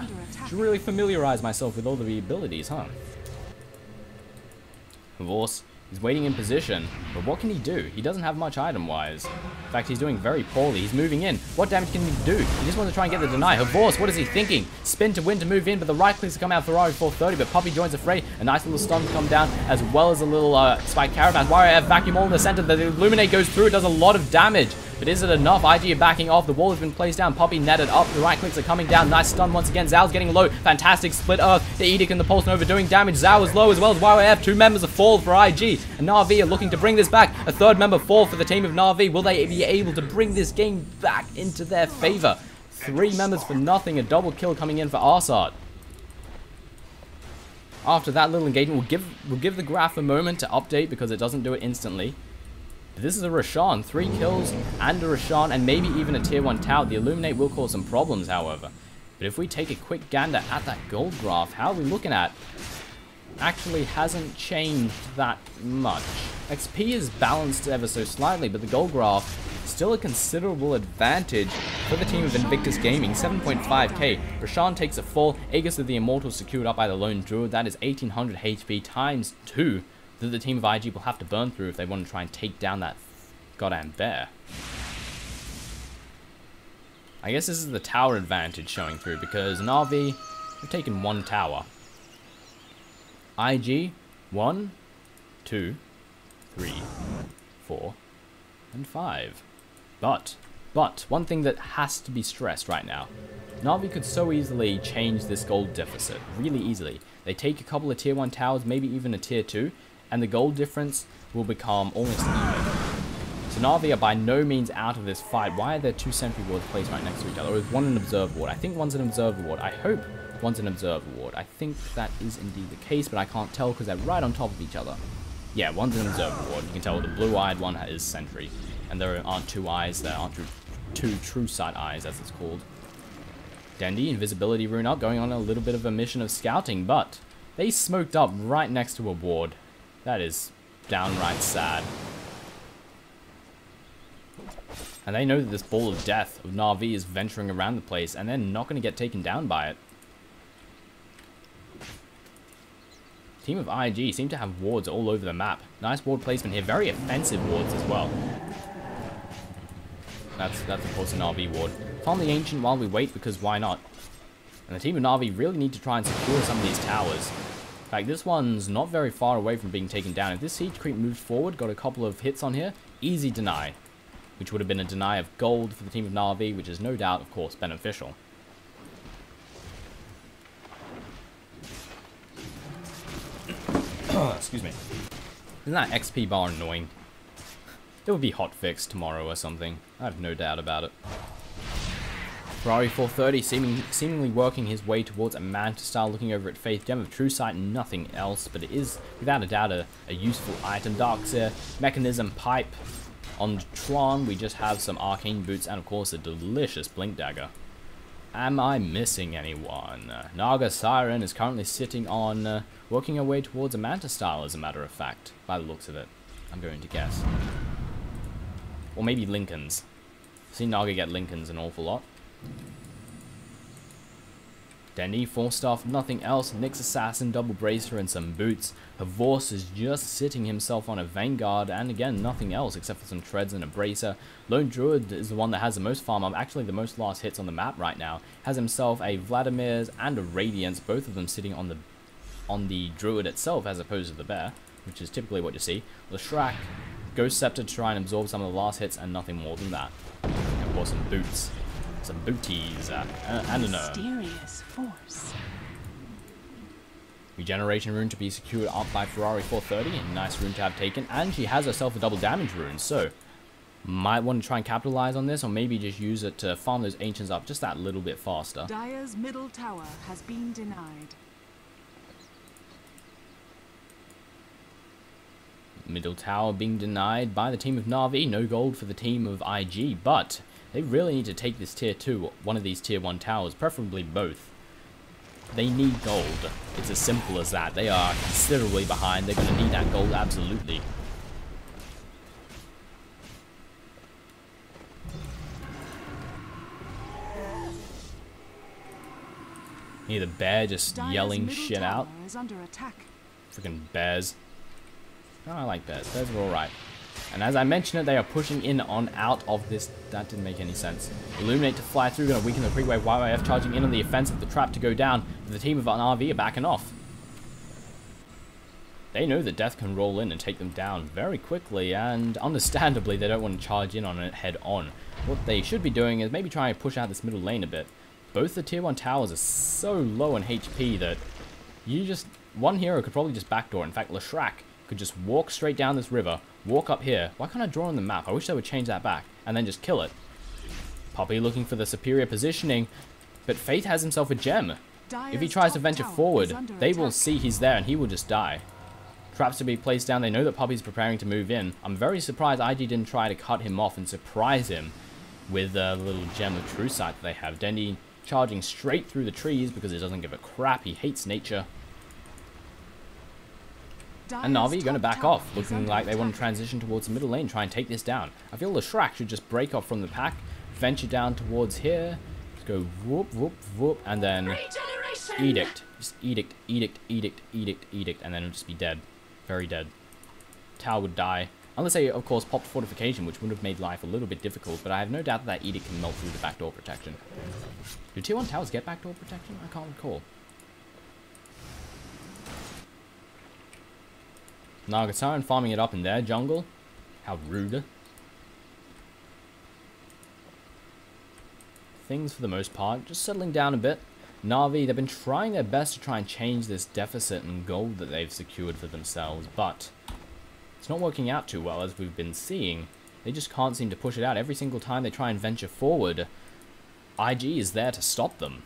Should really familiarize myself with all the abilities, huh? Of course, he's waiting in position, but what can he do? He doesn't have much item-wise. In fact, he's doing very poorly. He's moving in. What damage can he do? He just wants to try and get the deny. Horse, what is he thinking? Spin to win to move in, but the right clicks to come out Ferrari 430, but Puppey joins the fray. A nice little stun to come down, as well as a little spike caravan. Warrior vacuum all in the center. The Illuminate goes through. It does a lot of damage. But is it enough? IG are backing off. The wall has been placed down. Puppey netted up. The right clicks are coming down. Nice stun once again. Zhao's getting low. Fantastic split earth. The Edict and the Pulse Nova doing damage. Zhao is low as well as YYF. 2 members are fall for IG. And Na'Vi are looking to bring this back. A 3rd member fall for the team of Na'Vi. Will they be able to bring this game back into their favor? 3 members for nothing. A double kill coming in for Arsad. After that little engagement, we'll give the graph a moment to update because it doesn't do it instantly. This is a Roshan, 3 kills and a Roshan and maybe even a tier 1 tower. The Illuminate will cause some problems, however. But if we take a quick gander at that gold graph, how are we looking at? Actually hasn't changed that much. XP is balanced ever so slightly, but the gold graph still a considerable advantage for the team of Invictus Gaming. 7.5k. Roshan takes a fall. Aegis of the Immortal secured up by the Lone Druid. That is 1800 HP times 2. That the team of IG will have to burn through if they want to try and take down that goddamn bear. I guess this is the tower advantage showing through because Na'Vi have taken 1 tower. IG 1, 2, 3, 4, and 5. But one thing that has to be stressed right now. Na'Vi could so easily change this gold deficit, really easily. They take a couple of tier 1 towers, maybe even a tier 2, and the gold difference will become almost even. So Na'Vi are by no means out of this fight. Why are there 2 sentry wards placed right next to each other? Or is one an observer ward? I think one's an observer ward. I hope one's an observer ward. I think that is indeed the case, but I can't tell because they're right on top of each other. Yeah, one's an observer ward. You can tell the blue-eyed one is sentry. And there aren't 2 eyes, there aren't 2 true sight eyes, as it's called. Dandy, invisibility rune up, going on a little bit of a mission of scouting, but they smoked up right next to a ward. That is downright sad. And they know that this ball of death of Na'Vi is venturing around the place, and they're not going to get taken down by it. Team of IG seem to have wards all over the map. Nice ward placement here. Very offensive wards as well. That's of course an Na'Vi ward. Farm the Ancient while we wait, because why not? And the team of Na'Vi really need to try and secure some of these towers. In fact, this one's not very far away from being taken down. If this siege creep moves forward, got a couple of hits on here, easy deny. Which would have been a deny of gold for the team of Na'Vi, which is no doubt, of course, beneficial. Excuse me. Isn't that XP bar annoying? It will be hotfixed tomorrow or something. I have no doubt about it. Ferrari 430 seemingly working his way towards a Manta style, looking over at Faith Gem of True Sight and nothing else, but it is without a doubt a useful item. Darkseer, Mechanism, Pipe. On Tron we just have some Arcane Boots and of course a delicious Blink Dagger. Am I missing anyone? Naga Siren is currently sitting on, working her way towards a Manta style as a matter of fact, by the looks of it, I'm going to guess. Or maybe Lincolns. I've seen Naga get Lincolns an awful lot. Denny, 4-staff, nothing else. Nyx Assassin, double bracer, and some boots. Havorce is just sitting himself on a Vanguard, and again, nothing else except for some treads and a bracer. Lone Druid is the one that has the most farm up, actually the most last hits on the map right now. Has himself a Vladimir's and a Radiance, both of them sitting on the Druid itself as opposed to the bear, which is typically what you see. Leshrac, Ghost Scepter to try and absorb some of the last hits, and nothing more than that. And of course, some boots. Some booties, and a nerve. Mysterious force. Regeneration rune to be secured up by Ferrari 430, a nice rune to have taken, and she has herself a double damage rune, so might want to try and capitalize on this, or maybe just use it to farm those ancients up just that little bit faster. Dire's middle tower has been denied. Middle tower being denied by the team of Na'Vi. No gold for the team of IG, but they really need to take this tier 2, one of these tier 1 towers, preferably both. They need gold. It's as simple as that. They are considerably behind. They're going to need that gold, absolutely. Hear the bear just yelling shit out. Freaking bears. Oh, I like bears. Bears are alright. And as I mentioned it, they are pushing in on out of this. That didn't make any sense. Illuminate to fly through, going to weaken the pre-wave. YYF charging in on the offensive. The trap to go down. The team of an RV are backing off. They know that death can roll in and take them down very quickly, and understandably they don't want to charge in on it head on. What they should be doing is maybe try and push out this middle lane a bit. Both the tier 1 towers are so low on HP that one hero could probably just backdoor. In fact, Leshrac could just walk straight down this river, walk up here. Why can't I draw on the map? I wish they would change that back, and then just kill it. Poppy looking for the superior positioning, but Faith has himself a gem. If he tries to venture forward, they will see he's there and he will just die. Traps to be placed down. They know that Poppy's preparing to move in. I'm very surprised IG didn't try to cut him off and surprise him with the little gem of true sight that they have. Dendy charging straight through the trees because he doesn't give a crap. He hates nature. And Na'Vi going to back off, looking like they want to transition towards the middle lane, try and take this down. I feel Leshrac should just break off from the pack, venture down towards here, just go whoop, whoop, whoop, and then edict. Just edict, edict, edict, edict, edict, and then it'll just be dead. Very dead. Tower would die. Unless they, of course, popped fortification, which would have made life a little bit difficult, but I have no doubt that edict can melt through the backdoor protection. Do tier 1 towers get backdoor protection? I can't recall. Nagataran farming it up in their jungle. How rude. Things, for the most part, just settling down a bit. Na'Vi, they've been trying their best to try and change this deficit in gold that they've secured for themselves, but it's not working out too well, as we've been seeing. They just can't seem to push it out. Every single time they try and venture forward, IG is there to stop them.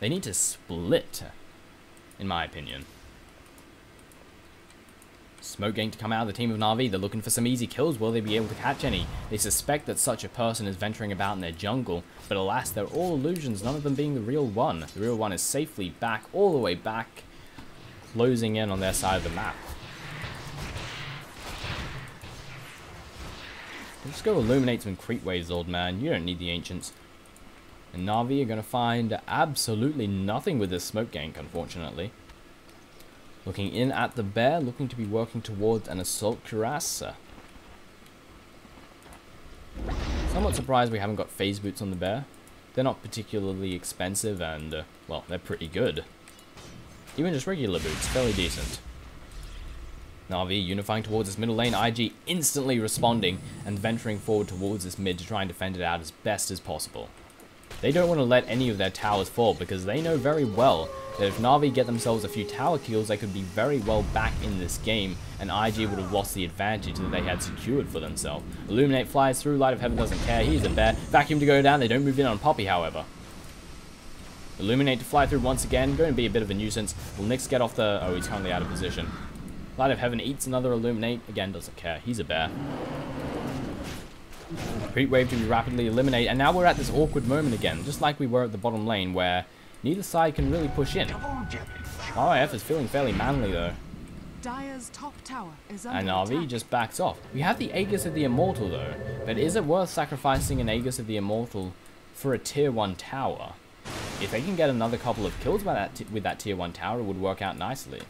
They need to split, in my opinion. Smoke gang to come out of the team of Na'Vi. They're looking for some easy kills. Will they be able to catch any? They suspect that such a person is venturing about in their jungle, but alas, they're all illusions, none of them being the real one. The real one is safely back, all the way back, closing in on their side of the map. Just go illuminate some creep waves, old man. You don't need the ancients. And Na'Vi are going to find absolutely nothing with this smoke gank, unfortunately. Looking in at the bear, looking to be working towards an assault cuirass. Somewhat surprised we haven't got phase boots on the bear. They're not particularly expensive and, well, they're pretty good. Even just regular boots, fairly decent. Na'Vi unifying towards this middle lane, IG instantly responding and venturing forward towards this mid to try and defend it out as best as possible. They don't want to let any of their towers fall because they know very well that if Na'Vi get themselves a few tower kills, they could be very well back in this game, and IG would have lost the advantage that they had secured for themselves. Illuminate flies through, Light of Heaven doesn't care, he's a bear. Vacuum to go down, they don't move in on Poppy, however. Illuminate to fly through once again, going to be a bit of a nuisance. Will Nyx get off the... oh, he's currently out of position. Light of Heaven eats another Illuminate, again doesn't care, he's a bear. Creep wave to be rapidly eliminated, and now we're at this awkward moment again, just like we were at the bottom lane, where neither side can really push in. RIF is feeling fairly manly though. Dire's top tower is under And RV attack. just backs off. We have the Aegis of the Immortal though, but is it worth sacrificing an Aegis of the Immortal for a tier 1 tower? If they can get another couple of kills by with that tier 1 tower, it would work out nicely.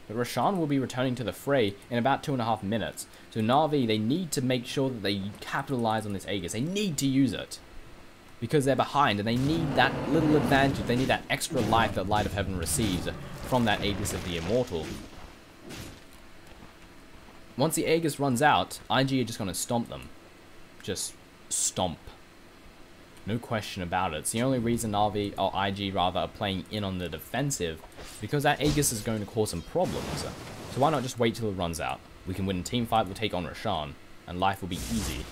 But Roshan will be returning to the fray in about 2.5 minutes. So Na'Vi, they need to make sure that they capitalize on this Aegis. They need to use it. Because they're behind and they need that little advantage. They need that extra life that Light of Heaven receives from that Aegis of the Immortal. Once the Aegis runs out, IG are just going to stomp them. Just stomp. No question about it. It's the only reason Na'Vi, or IG rather, are playing in on the defensive, because that Aegis is going to cause some problems. So why not just wait till it runs out? We can win a team fight, we'll take on Roshan, and life will be easy.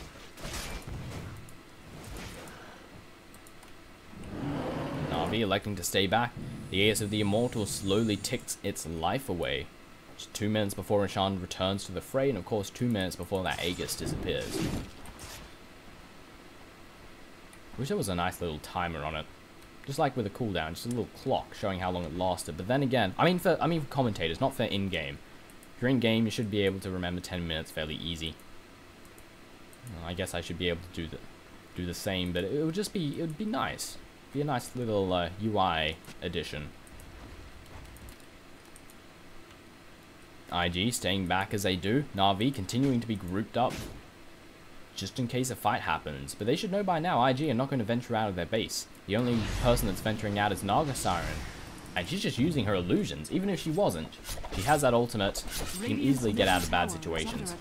Na'Vi electing to stay back. The Aegis of the Immortal slowly ticks its life away. Just 2 minutes before Roshan returns to the fray, and of course 2 minutes before that Aegis disappears. Wish there was a nice little timer on it. Just like with a cooldown, just a little clock showing how long it lasted. But then again, I mean for commentators, not for in-game. If you're in-game, you should be able to remember 10 minutes fairly easy. I guess I should be able to do the same, but it would be nice. Be a nice little UI addition. IG staying back as they do. Na'Vi continuing to be grouped up just in case a fight happens. But they should know by now IG are not going to venture out of their base. The only person that's venturing out is Naga Siren. And she's just using her illusions. Even if she wasn't, she has that ultimate. She can easily get out of bad situations.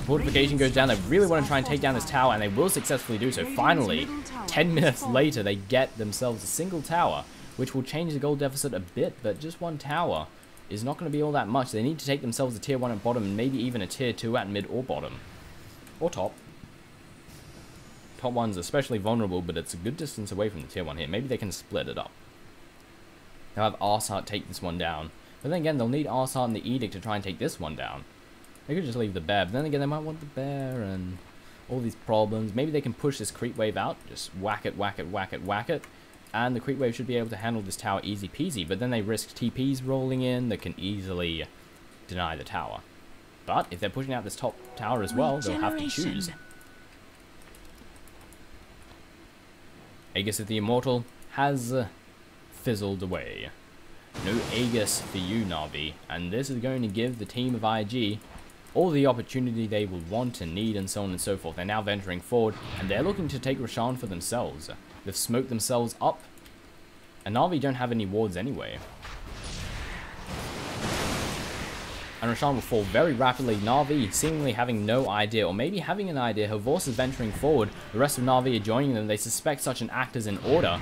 Fortification goes down. They really want to try and take down this tower, and they will successfully do so. Finally, 10 minutes later, they get themselves a single tower, which will change the gold deficit a bit, but just one tower is not going to be all that much. They need to take themselves a tier 1 at bottom, and maybe even a tier 2 at mid or bottom. Or top. Top 1's especially vulnerable, but it's a good distance away from the tier 1 here. Maybe they can split it up. They'll have Arsart take this one down. But then again, they'll need Arsart and the Edict to try and take this one down. They could just leave the bear, but then again, they might want the bear and all these problems. Maybe they can push this creep wave out. Just whack it, whack it, whack it, whack it. And the creep wave should be able to handle this tower easy peasy. But then they risk TPs rolling in that can easily deny the tower. But if they're pushing out this top tower as well, they'll have to choose. Aegis of the Immortal has fizzled away. No Aegis for you, Na'Vi. And this is going to give the team of IG all the opportunity they will want and need, and so on and so forth. They're now venturing forward, and they're looking to take Roshan for themselves. They've smoked themselves up, and Na'Vi don't have any wards anyway. And Roshan will fall very rapidly. Na'Vi seemingly having no idea, or maybe having an idea. Havors is venturing forward. The rest of Na'Vi are joining them. They suspect such an act is in order.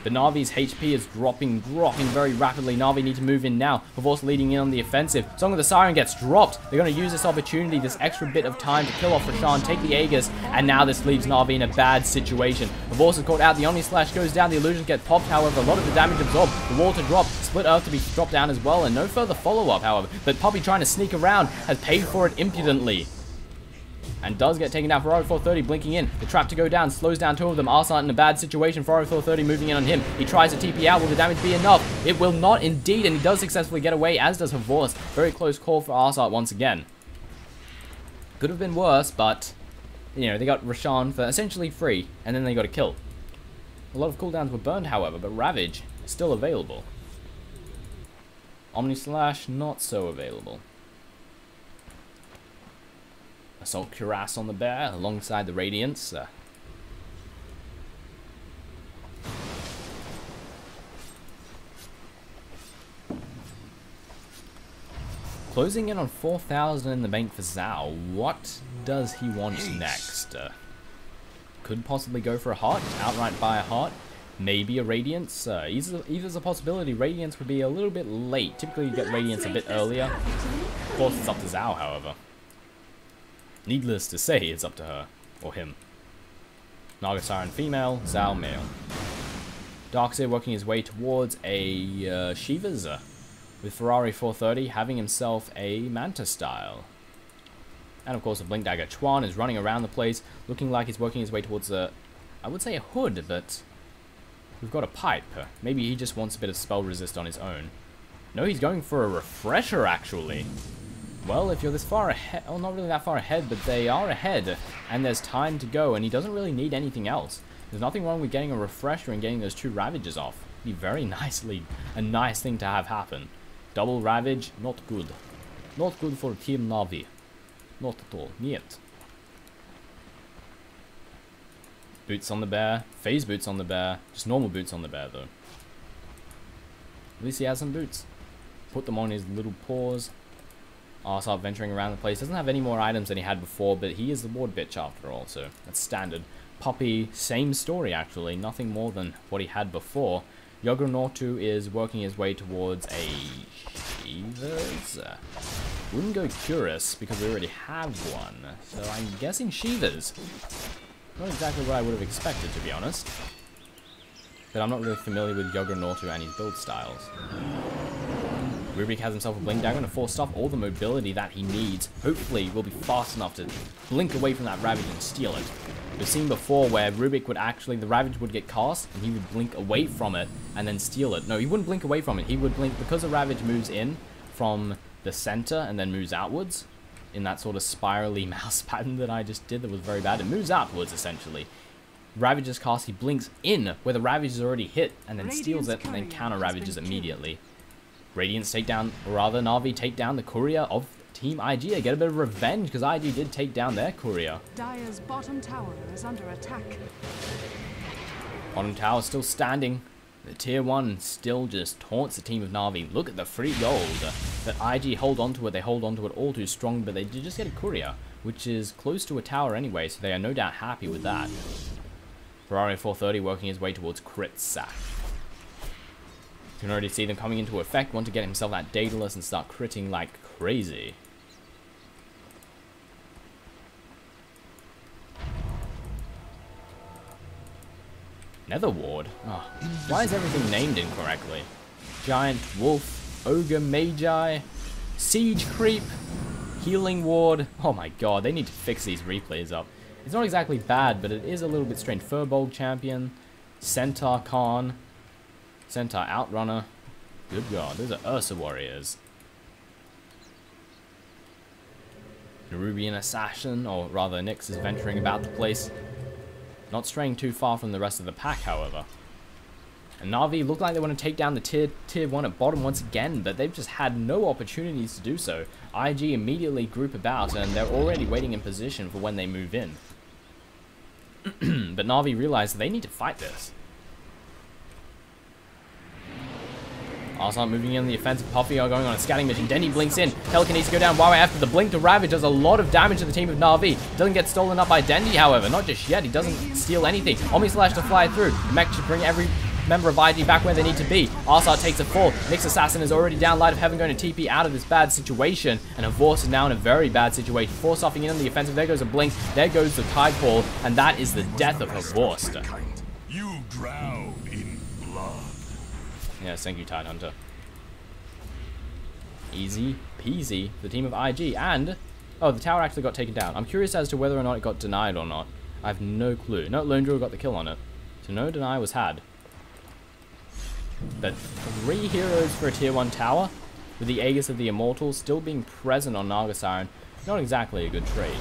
But Na'Vi's HP is dropping very rapidly. Na'Vi need to move in now. Havors leading in on the offensive. Song of the Siren gets dropped. They're going to use this opportunity, this extra bit of time to kill off Roshan, take the Aegis, and now this leaves Na'Vi in a bad situation. Havors is caught out. The Omni Slash goes down. The illusions get popped, however. A lot of the damage absorbed. The wall to drop. Split Earth to be dropped down as well, and no further follow-up, however. But Poppy trying to sneak around has paid for it impudently. And does get taken down. Ferrari 430 blinking in. The trap to go down slows down two of them. Arsart in a bad situation. Ferrari 430 moving in on him. He tries to TP out. Will the damage be enough? It will not indeed, and he does successfully get away, as does Havors. Very close call for Arsart once again. Could have been worse, but, you know, they got Roshan for essentially free, and then they got a kill. A lot of cooldowns were burned, however, but Ravage is still available. Omni Slash, not so available. Assault Cuirass on the bear alongside the Radiance. Closing in on 4,000 in the bank for Zhao. What does he want next? Could possibly go for a heart, outright buy a heart. Maybe a Radiance. Either's a possibility. Radiance would be a little bit late. Typically you get Radiance a bit earlier. Of course it's up to Zhao, however. Needless to say, it's up to her. Or him. Naga Siren female, Zhao male. Darkseer working his way towards a Shiva's. With Ferrari 430 having himself a Manta style. And of course a Blink Dagger. Chuan is running around the place, looking like he's working his way towards a, I would say a hood, but we've got a pipe. Maybe he just wants a bit of spell resist on his own. No, he's going for a refresher actually. Well, if you're this far ahead, well, not really that far ahead, but they are ahead, and there's time to go, and he doesn't really need anything else. There's nothing wrong with getting a refresher and getting those 2 Ravages off. It'd be very nicely a nice thing to have happen. Double Ravage, not good. Not good for Team Na'Vi. Not at all. Niet. Boots on the bear. Phase boots on the bear. Just normal boots on the bear, though. At least he has some boots. Put them on his little paws. Arsart venturing around the place. Doesn't have any more items than he had before, but he is the ward bitch after all, so that's standard. Poppy, same story actually. Nothing more than what he had before. Yogurnortu is working his way towards a Shiva's. Wouldn't go Curious because we already have one, so I'm guessing Shiva's. Not exactly what I would have expected, to be honest. But I'm not really familiar with Yogurnortu and his build styles. Rubik has himself a blink dagger and a force off all the mobility that he needs. Hopefully, will be fast enough to blink away from that Ravage and steal it. We've seen before where Rubik would actually, the Ravage would get cast, and he would blink away from it, and then steal it. No, he wouldn't blink away from it. He would blink, because the Ravage moves in from the center, and then moves outwards, in that sort of spirally mouse pattern that I just did that was very bad. It moves outwards, essentially. Ravage is cast, he blinks in, where the Ravage is already hit, and then steals it, and then counter-Ravages immediately. Radiance take down, or rather, Na'Vi take down the courier of Team IG. They get a bit of revenge because IG did take down their courier. Dire's bottom tower is under attack. Bottom tower still standing. The tier 1 still just taunts the team of Na'Vi. Look at the free gold. That IG hold on to it. They hold on to it all too strong, but they did just get a courier, which is close to a tower anyway, so they are no doubt happy with that. Ferrari 430 working his way towards crit sack. You can already see them coming into effect. Want to get himself that Daedalus and start critting like crazy. Nether Ward? Oh, why is everything named incorrectly? Giant Wolf, Ogre Magi, Siege Creep, Healing Ward. Oh my god, they need to fix these replays up. It's not exactly bad, but it is a little bit strange. Furbolg Champion, Centaur Khan, Centaur Outrunner. Good god, those are Ursa warriors. Nerubian Assassin, or rather Nyx, is venturing about the place. Not straying too far from the rest of the pack, however. And Na'Vi look like they want to take down the tier 1 at bottom once again, but they've just had no opportunities to do so. IG immediately group about, and they're already waiting in position for when they move in. But Na'Vi realize they need to fight this. Arslan moving in the offensive. Puffy are going on a scouting mission. Denny blinks in. Pelican needs to go down. after the blink to Ravage does a lot of damage to the team of Na'Vi. Doesn't get stolen up by Dendy, however. Not just yet. He doesn't steal anything. Omni Slash to fly through. Mech should bring every member of IG back where they need to be. Arslan takes a fall. Nyx Assassin is already down. Light of Heaven going to TP out of this bad situation. And Havorst is now in a very bad situation. Force offing in on the offensive. There goes a blink. There goes the Tidefall. And that is the death of Havorst. You drown in blood. Yes, thank you, Tidehunter. Easy peasy, the team of IG, and... oh, the tower actually got taken down. I'm curious as to whether or not it got denied or not. I have no clue. No, Lone Drill got the kill on it. So no deny was had. But 3 heroes for a tier 1 tower, with the Aegis of the Immortals still being present on Naga Siren. Not exactly a good trade.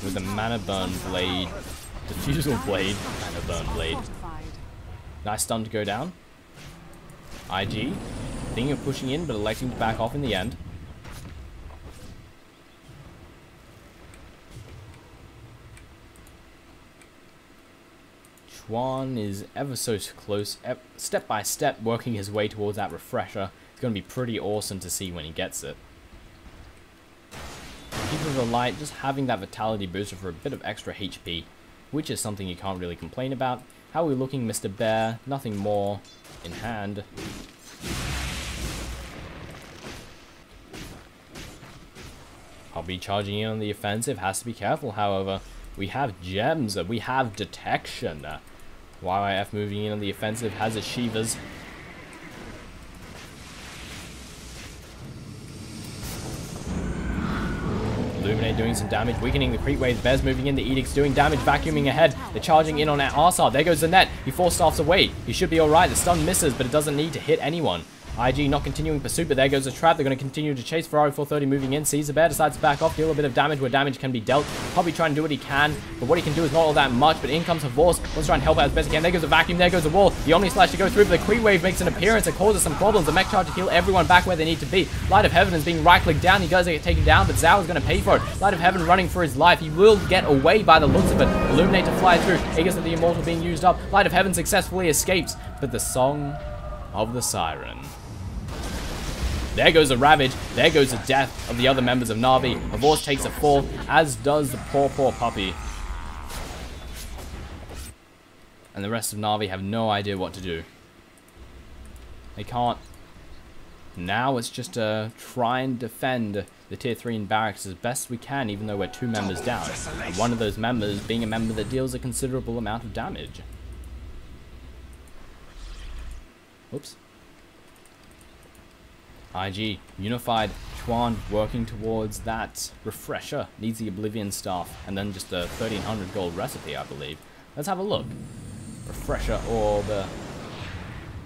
With the Mana Burn Blade, Diffusal Blade, Mana Burn Blade. Nice stun to go down. IG, thinking of pushing in, but electing to back off in the end. Chuan is ever so close, step by step, working his way towards that refresher. It's going to be pretty awesome to see when he gets it. Keeper of the Light, just having that Vitality booster for a bit of extra HP, which is something you can't really complain about. How are we looking, Mr. Bear? Nothing more in hand. I'll be charging in on the offensive. Has to be careful, however. We have gems. We have detection. YYF moving in on the offensive has his Shivas. Illuminate doing some damage, weakening the creep waves. Bears moving in, the Edict's doing damage, vacuuming ahead. They're charging in on Arsar. There goes the net. He force staffs away. He should be alright. The stun misses, but it doesn't need to hit anyone. IG not continuing pursuit, but there goes the trap. They're going to continue to chase. Ferrari 430 moving in. Sees the bear, decides to back off, deal a bit of damage where damage can be dealt. Probably trying to do what he can, but what he can do is not all that much. But in comes Havorst. Let's try and help out as best he can. There goes the vacuum, there goes the wall. The Omni Slash to go through, but the Creep Wave makes an appearance. It causes some problems. The Mech Charge to heal everyone back where they need to be. Light of Heaven is being right-clicked down. He does get taken down, but Zhao is going to pay for it. Light of Heaven running for his life. He will get away by the looks of it. Illuminate to fly through. Aegis of the Immortal being used up. Light of Heaven successfully escapes, but the Song of the Siren. There goes the Ravage. There goes the death of the other members of Na'Vi. Havorst takes a fall, as does the poor puppy. And the rest of Na'Vi have no idea what to do. They can't. Now it's just to try and defend the tier 3 in barracks as best we can, even though we're 2 members down. And one of those members being a member that deals a considerable amount of damage. Oops. IG, Unified, Chuan working towards that refresher. Needs the Oblivion Staff, and then just a 1300 gold recipe, I believe. Let's have a look. Refresher or the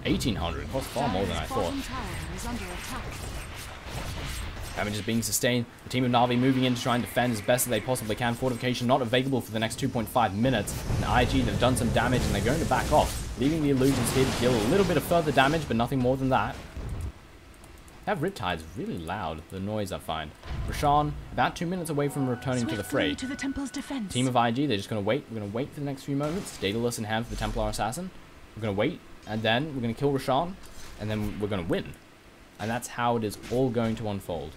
1800. Costs far more than I thought. Damage is being sustained. The team of Na'Vi moving in to try and defend as best as they possibly can. Fortification not available for the next 2.5 minutes. And IG, they've done some damage and they're going to back off, leaving the illusions here to deal a little bit of further damage, but nothing more than that. That Riptide's really loud, the noise I find. Roshan, about 2 minutes away from returning to the fray. To the Templar's defense. Team of IG, they're just going to wait. We're going to wait for the next few moments. Daedalus in hand for the Templar Assassin. We're going to wait, and then we're going to kill Roshan, and then we're going to win. And that's how it is all going to unfold.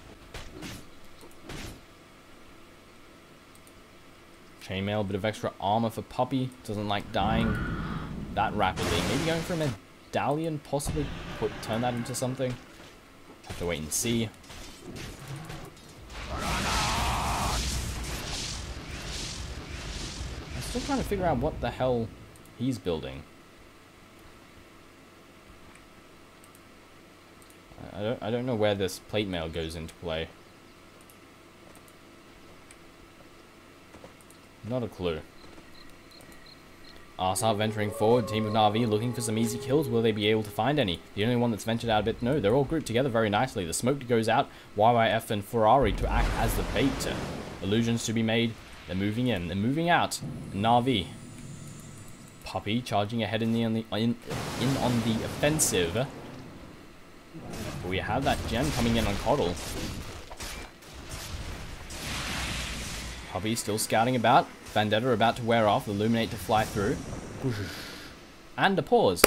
Chainmail, bit of extra armor for Puppy. Doesn't like dying that rapidly. Maybe going for a medallion, possibly turn that into something. Have to wait and see. I'm still trying to figure out what the hell he's building. I don't know where this plate mail goes into play. Not a clue. Arsar venturing forward, team of Na'Vi looking for some easy kills. Will they be able to find any? The only one that's ventured out a bit, no, they're all grouped together very nicely. The smoke goes out, YYF and Ferrari to act as the bait. Illusions to be made, they're moving in, they're moving out. Na'Vi. Puppy charging ahead on the offensive. But we have that gem coming in on Coddle. Puppy still scouting about. Vendetta about to wear off. Illuminate to fly through. And a pause.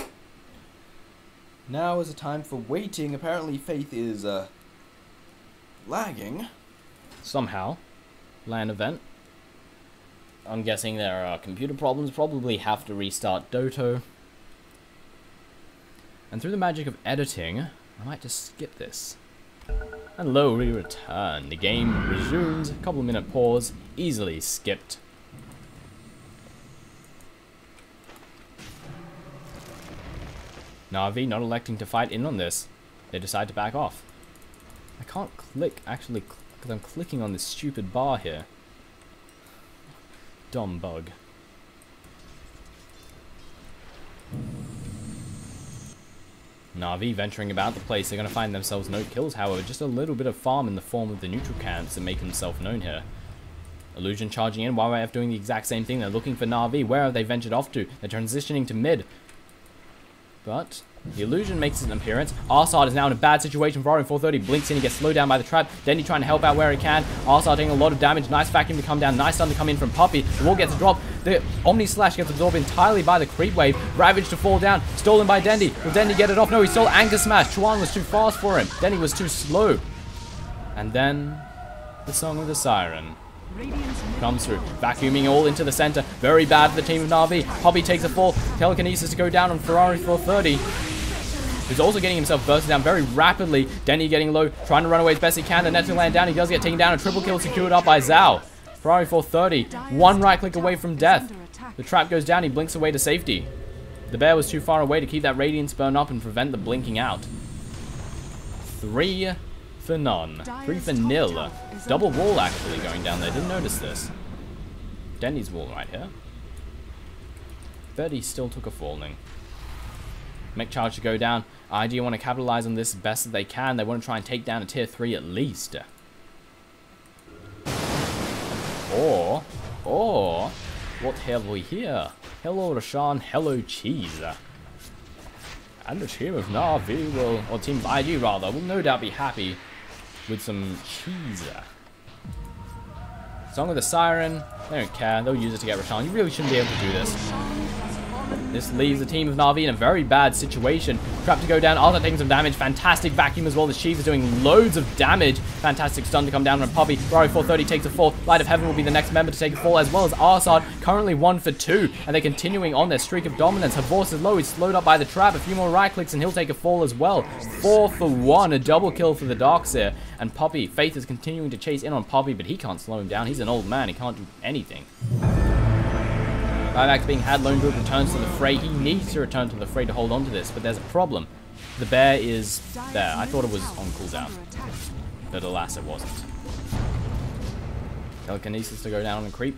Now is a time for waiting. Apparently Faith is lagging. Somehow. LAN event. I'm guessing there are computer problems. Probably have to restart Dota. And through the magic of editing, I might just skip this. Hello, we return. The game resumes. A couple minute pause. Easily skipped. Na'Vi not electing to fight in on this. They decide to back off. I can't click, actually, because I'm clicking on this stupid bar here. Dumb bug. Na'Vi venturing about the place. They're going to find themselves no kills, however. Just a little bit of farm in the form of the neutral camps that make himself known here. Illusion charging in. YYF doing the exact same thing. They're looking for Na'Vi. Where have they ventured off to? They're transitioning to mid. But the illusion makes an appearance. Arsad is now in a bad situation. Ferrari 430 blinks in. He gets slowed down by the trap. Denny trying to help out where he can. Arsad taking a lot of damage. Nice vacuum to come down. Nice stun to come in from Puppy. The wall gets dropped. The Omni Slash gets absorbed entirely by the creep wave. Ravage to fall down. Stolen by Dendy. Will Dendy get it off? No, he stole Anchor Smash. Chuan was too fast for him. Denny was too slow. And then the Song of the Siren comes through, vacuuming all into the center. Very bad for the team of Na'Vi. Puppy takes a fall. Telekinesis to go down on Ferrari 430. Who's also getting himself bursted down very rapidly. Denny getting low, trying to run away as best he can. The net to land down. He does get taken down. A triple kill secured up by Zhao. Ferrari 430, one right click away from death. The trap goes down. He blinks away to safety. The bear was too far away to keep that radiance burn up and prevent the blinking out. 3 for none. 3 for nil. Double wall actually going down there. Didn't notice this. Denny's wall right here. But he still took a falling. Mech charge to go down. IG want to capitalize on this as best as they can. They want to try and take down a tier 3 at least. Or, what have we here? Hello Roshan, hello Cheese. And the team of Na'Vi will, or team of IG rather, will no doubt be happy with some cheese. Song of the Siren, they don't care, they'll use it to get Roshan. You really shouldn't be able to do this. This leaves the team of Na'Vi in a very bad situation. Trap to go down, Arthur taking some damage. Fantastic vacuum as well. The Chief is doing loads of damage. Fantastic stun to come down on Puppy. Ferrari 430 takes a fall. Light of Heaven will be the next member to take a fall, as well as Arsad, currently 1 for 2. And they're continuing on their streak of dominance. Havors is low. He's slowed up by the trap. A few more right clicks and he'll take a fall as well. 4 for 1. A double kill for the Darkseer. And Puppy, Faith is continuing to chase in on Puppy, but he can't slow him down. He's an old man. He can't do anything. Buyback's being had. Lone Group returns to the fray. He needs to return to the fray to hold on to this, but there's a problem. The bear is there. I thought it was on cooldown, but alas it wasn't. Telekinesis to go down and creep.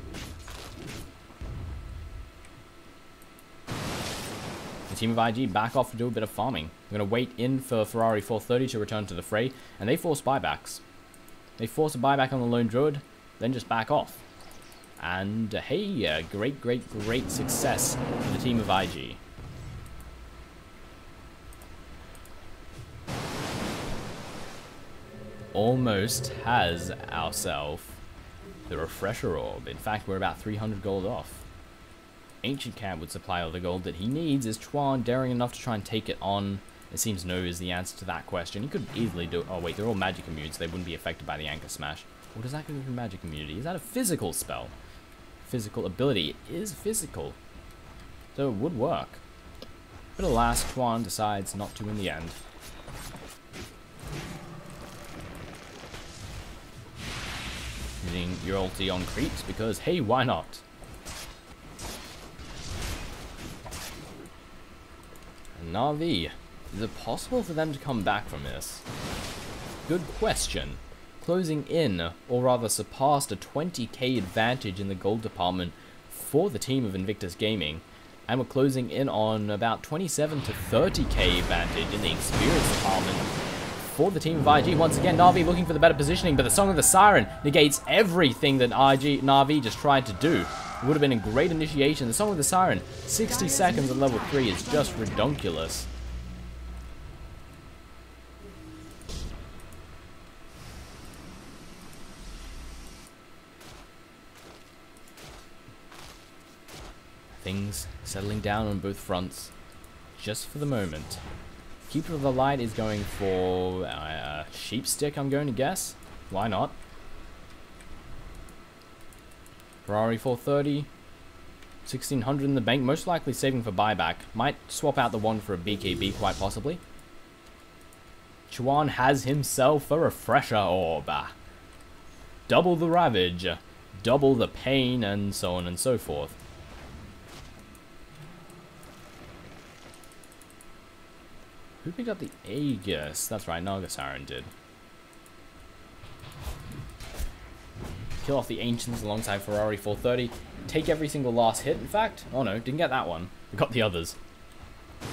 The team of IG back off to do a bit of farming. I'm going to wait in for Ferrari 430 to return to the fray, and they force buybacks. They force a buyback on the lone druid, then just back off. And hey, great success for the team of IG. Almost has ourselves the refresher orb. In fact, we're about 300 gold off. Ancient Camp would supply all the gold that he needs. Is Chuan daring enough to try and take it on? It seems no is the answer to that question. He could easily do... Oh wait, they're all magic immunes. They wouldn't be affected by the Anchor Smash. Or does that go through magic immunity? Is that a physical spell? Physical ability. It is physical. So it would work. But alas, Chuan decides not to in the end. Using your ulti on creeps because, hey, why not? And Na'Vi, is it possible for them to come back from this? Good question. Closing in, or rather surpassed a 20k advantage in the gold department for the team of Invictus Gaming, and we're closing in on about 27 to 30k advantage in the experience department for the team of IG. Once again, Na'Vi looking for the better positioning, but the Song of the Siren negates everything that Na'Vi just tried to do. It would have been a great initiation. The Song of the Siren, 60 seconds at level 3 is just redonkulous. Things settling down on both fronts, just for the moment. Keeper of the Light is going for Sheep Stick, I'm going to guess. Why not? Ferrari 430, 1600 in the bank, most likely saving for buyback. Might swap out the one for a BKB, quite possibly. Chuan has himself a refresher orb. Double the ravage, double the pain, and so on and so forth. Who picked up the Aegis? That's right, Nagasaran did. Kill off the Ancients alongside Ferrari 430. Take every single last hit, in fact. Oh no, didn't get that one. We got the others.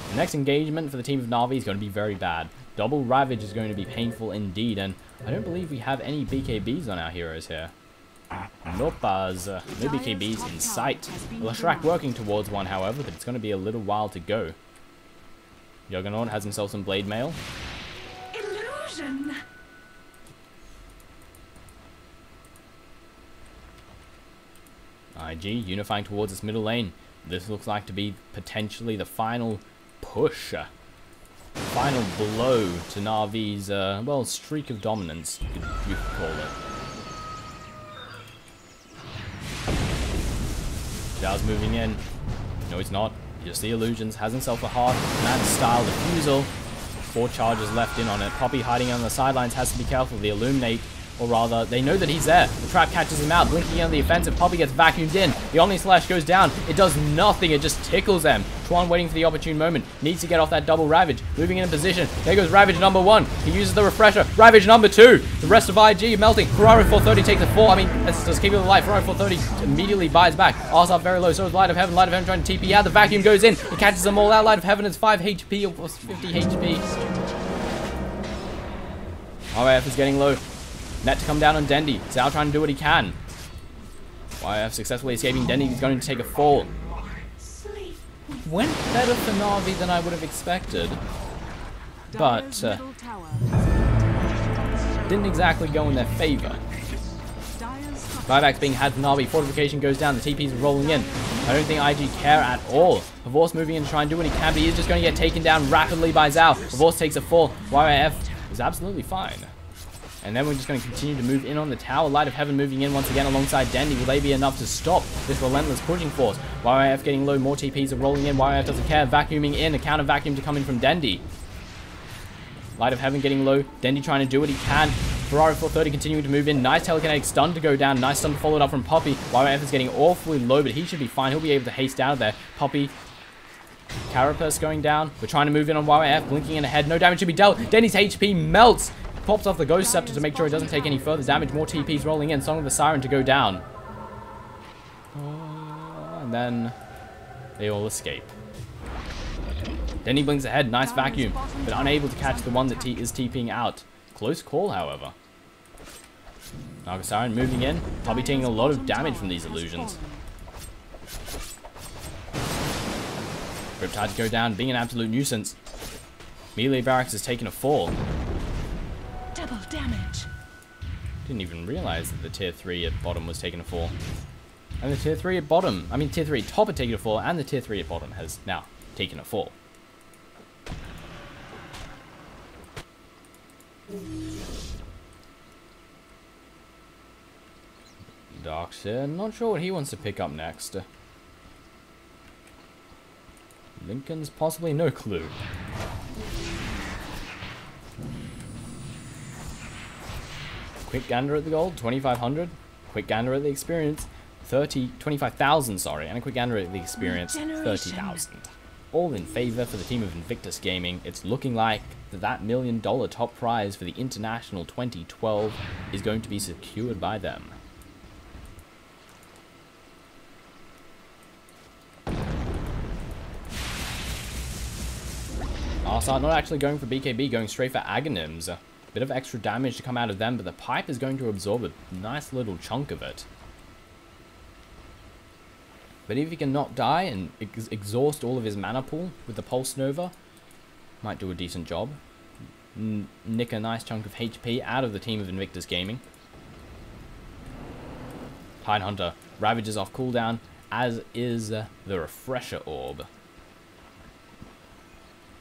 The next engagement for the team of Na'Vi is going to be very bad. Double Ravage is going to be painful indeed, and I don't believe we have any BKBs on our heroes here. Nope, no BKBs in sight. Lashrak working towards one, however, but it's going to be a little while to go. Juggernaut has himself some blade mail. Illusion. IG unifying towards its middle lane. This looks like to be potentially the final push. Final blow to Na'Vi's, well, streak of dominance, you could call it. Zhao's moving in. No, he's not. Just the illusions, has himself a hard man style defusal. 4 charges left in on it. Poppy hiding on the sidelines has to be careful. The illuminate, or rather, they know that he's there. The trap catches him out, blinking on the offensive. Poppy gets vacuumed in. The Omni Slash goes down. It does nothing. It just tickles them. Chuan waiting for the opportune moment. Needs to get off that double Ravage. Moving in position. There goes Ravage number 1. He uses the refresher. Ravage number 2. The rest of IG melting. Ferrari 430 takes the 4. I mean, let's just keep it alive. Ferrari 430 immediately buys back. Arsaf very low. So is Light of Heaven. Light of Heaven trying to TP out. The vacuum goes in. It catches them all out. Light of Heaven is 5 HP or 50 HP. RF is getting low. Net to come down on Dendi. Zhao trying to do what he can. YF successfully escaping Dendi. He's going to take a fall. Went better for Na'Vi than I would have expected. But didn't exactly go in their favor. Buyback's being had for Na'Vi. Fortification goes down. The TP's rolling in. I don't think IG care at all. Havor's moving in to try and do what he can, but he is just going to get taken down rapidly by Zhao. Havor takes a fall. YF is absolutely fine. And then we're just going to continue to move in on the tower. Light of Heaven moving in once again alongside Dendi. Will they be enough to stop this relentless pushing force? YIF getting low. More TPs are rolling in. YIF doesn't care. Vacuuming in. A counter vacuum to come in from Dendi. Light of Heaven getting low. Dendi trying to do what he can. Ferrari 430 continuing to move in. Nice telekinetic stun to go down. Nice stun followed up from Poppy. YIF is getting awfully low, but he should be fine. He'll be able to haste out of there. Poppy Carapace going down. We're trying to move in on YYF, blinking in ahead. No damage to be dealt. Denny's HP melts. Pops off the Ghost Scepter to make sure it doesn't take any further damage. More TPs rolling in. Song of the Siren to go down. And then they all escape. Denny blinks ahead. Nice vacuum, but unable to catch the one that is TPing out. Close call, however. Naga Siren moving in. Probably taking a lot of damage from these illusions. Riptide to go down, being an absolute nuisance. Melee Barracks has taken a fall. Double damage. Didn't even realize that the tier 3 at bottom was taking a fall. And the tier 3 at bottom, I mean tier 3 at top had taken a fall, and the tier 3 at bottom has now taken a fall. Darkseer, not sure what he wants to pick up next. Lincoln's possibly no clue. Quick gander at the gold, 2,500. Quick gander at the experience, 25,000, sorry. And a quick gander at the experience, 30,000. All in favor for the team of Invictus Gaming. It's looking like that $1 million top prize for the International 2012 is going to be secured by them. Arsart not actually going for BKB, going straight for Aghanims. A bit of extra damage to come out of them, but the pipe is going to absorb a nice little chunk of it. But if he can not die and exhaust all of his mana pool with the Pulse Nova, might do a decent job. Nick a nice chunk of HP out of the team of Invictus Gaming. Tidehunter ravages off cooldown, as is the Refresher Orb.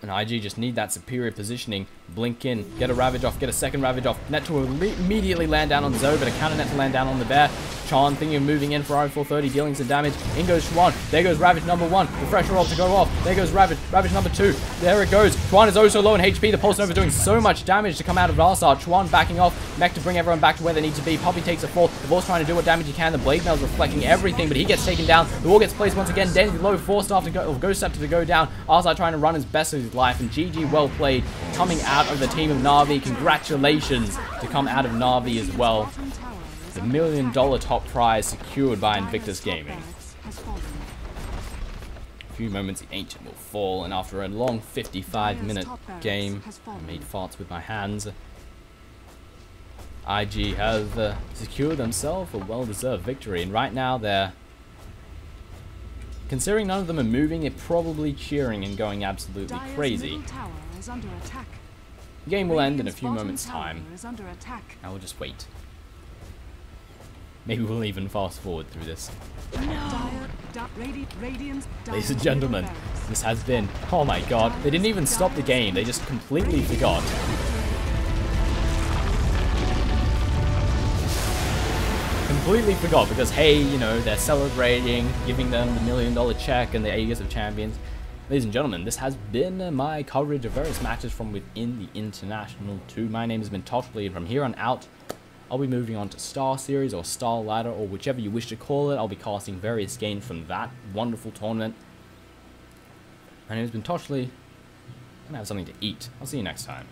And IG just need that superior positioning. Blink in, get a Ravage off, get a second Ravage off. Net to immediately land down on Zoe, but a counter net to land down on the Bear. Chan thinking of moving in for R430, dealing some damage. In goes Schwan. There goes Ravage number 1. Refresher Orb to go off. There goes Ravage. Ravage number 2. There it goes. Schwan is oh so low in HP. The Pulse Nova doing so much damage to come out of Arsart. Schwan backing off. Mech to bring everyone back to where they need to be. Poppy takes a fall. The Ball's trying to do what damage he can. The Blade Mail's reflecting everything, but he gets taken down. The wall gets placed once again. Denny low, Force Staff to go, or Ghost Scepter to go down. Arsart trying to run as best of his life, and GG well played coming out of the team of Na'Vi. Congratulations to come out of Na'Vi as well. The $1 million top prize secured by Invictus Gaming. A few moments the Ancient will fall, and after a long 55-minute game, I made farts with my hands. IG have secured themselves a well-deserved victory, and right now they're, considering none of them are moving, they're probably cheering and going absolutely crazy. The game will end in a few moments' time. I will just wait. Maybe we'll even fast forward through this. Ladies and gentlemen, this has been... Oh my god, they didn't even stop the game, they just completely forgot. Completely forgot because, hey, you know, they're celebrating, giving them the $1 million check and the Aegis of Champions. Ladies and gentlemen, this has been my coverage of various matches from within the International 2. My name has been Toshley, and from here on out, I'll be moving on to Star Series or Star Ladder or whichever you wish to call it. I'll be casting various games from that wonderful tournament. My name has been Toshley, and I have something to eat. I'll see you next time.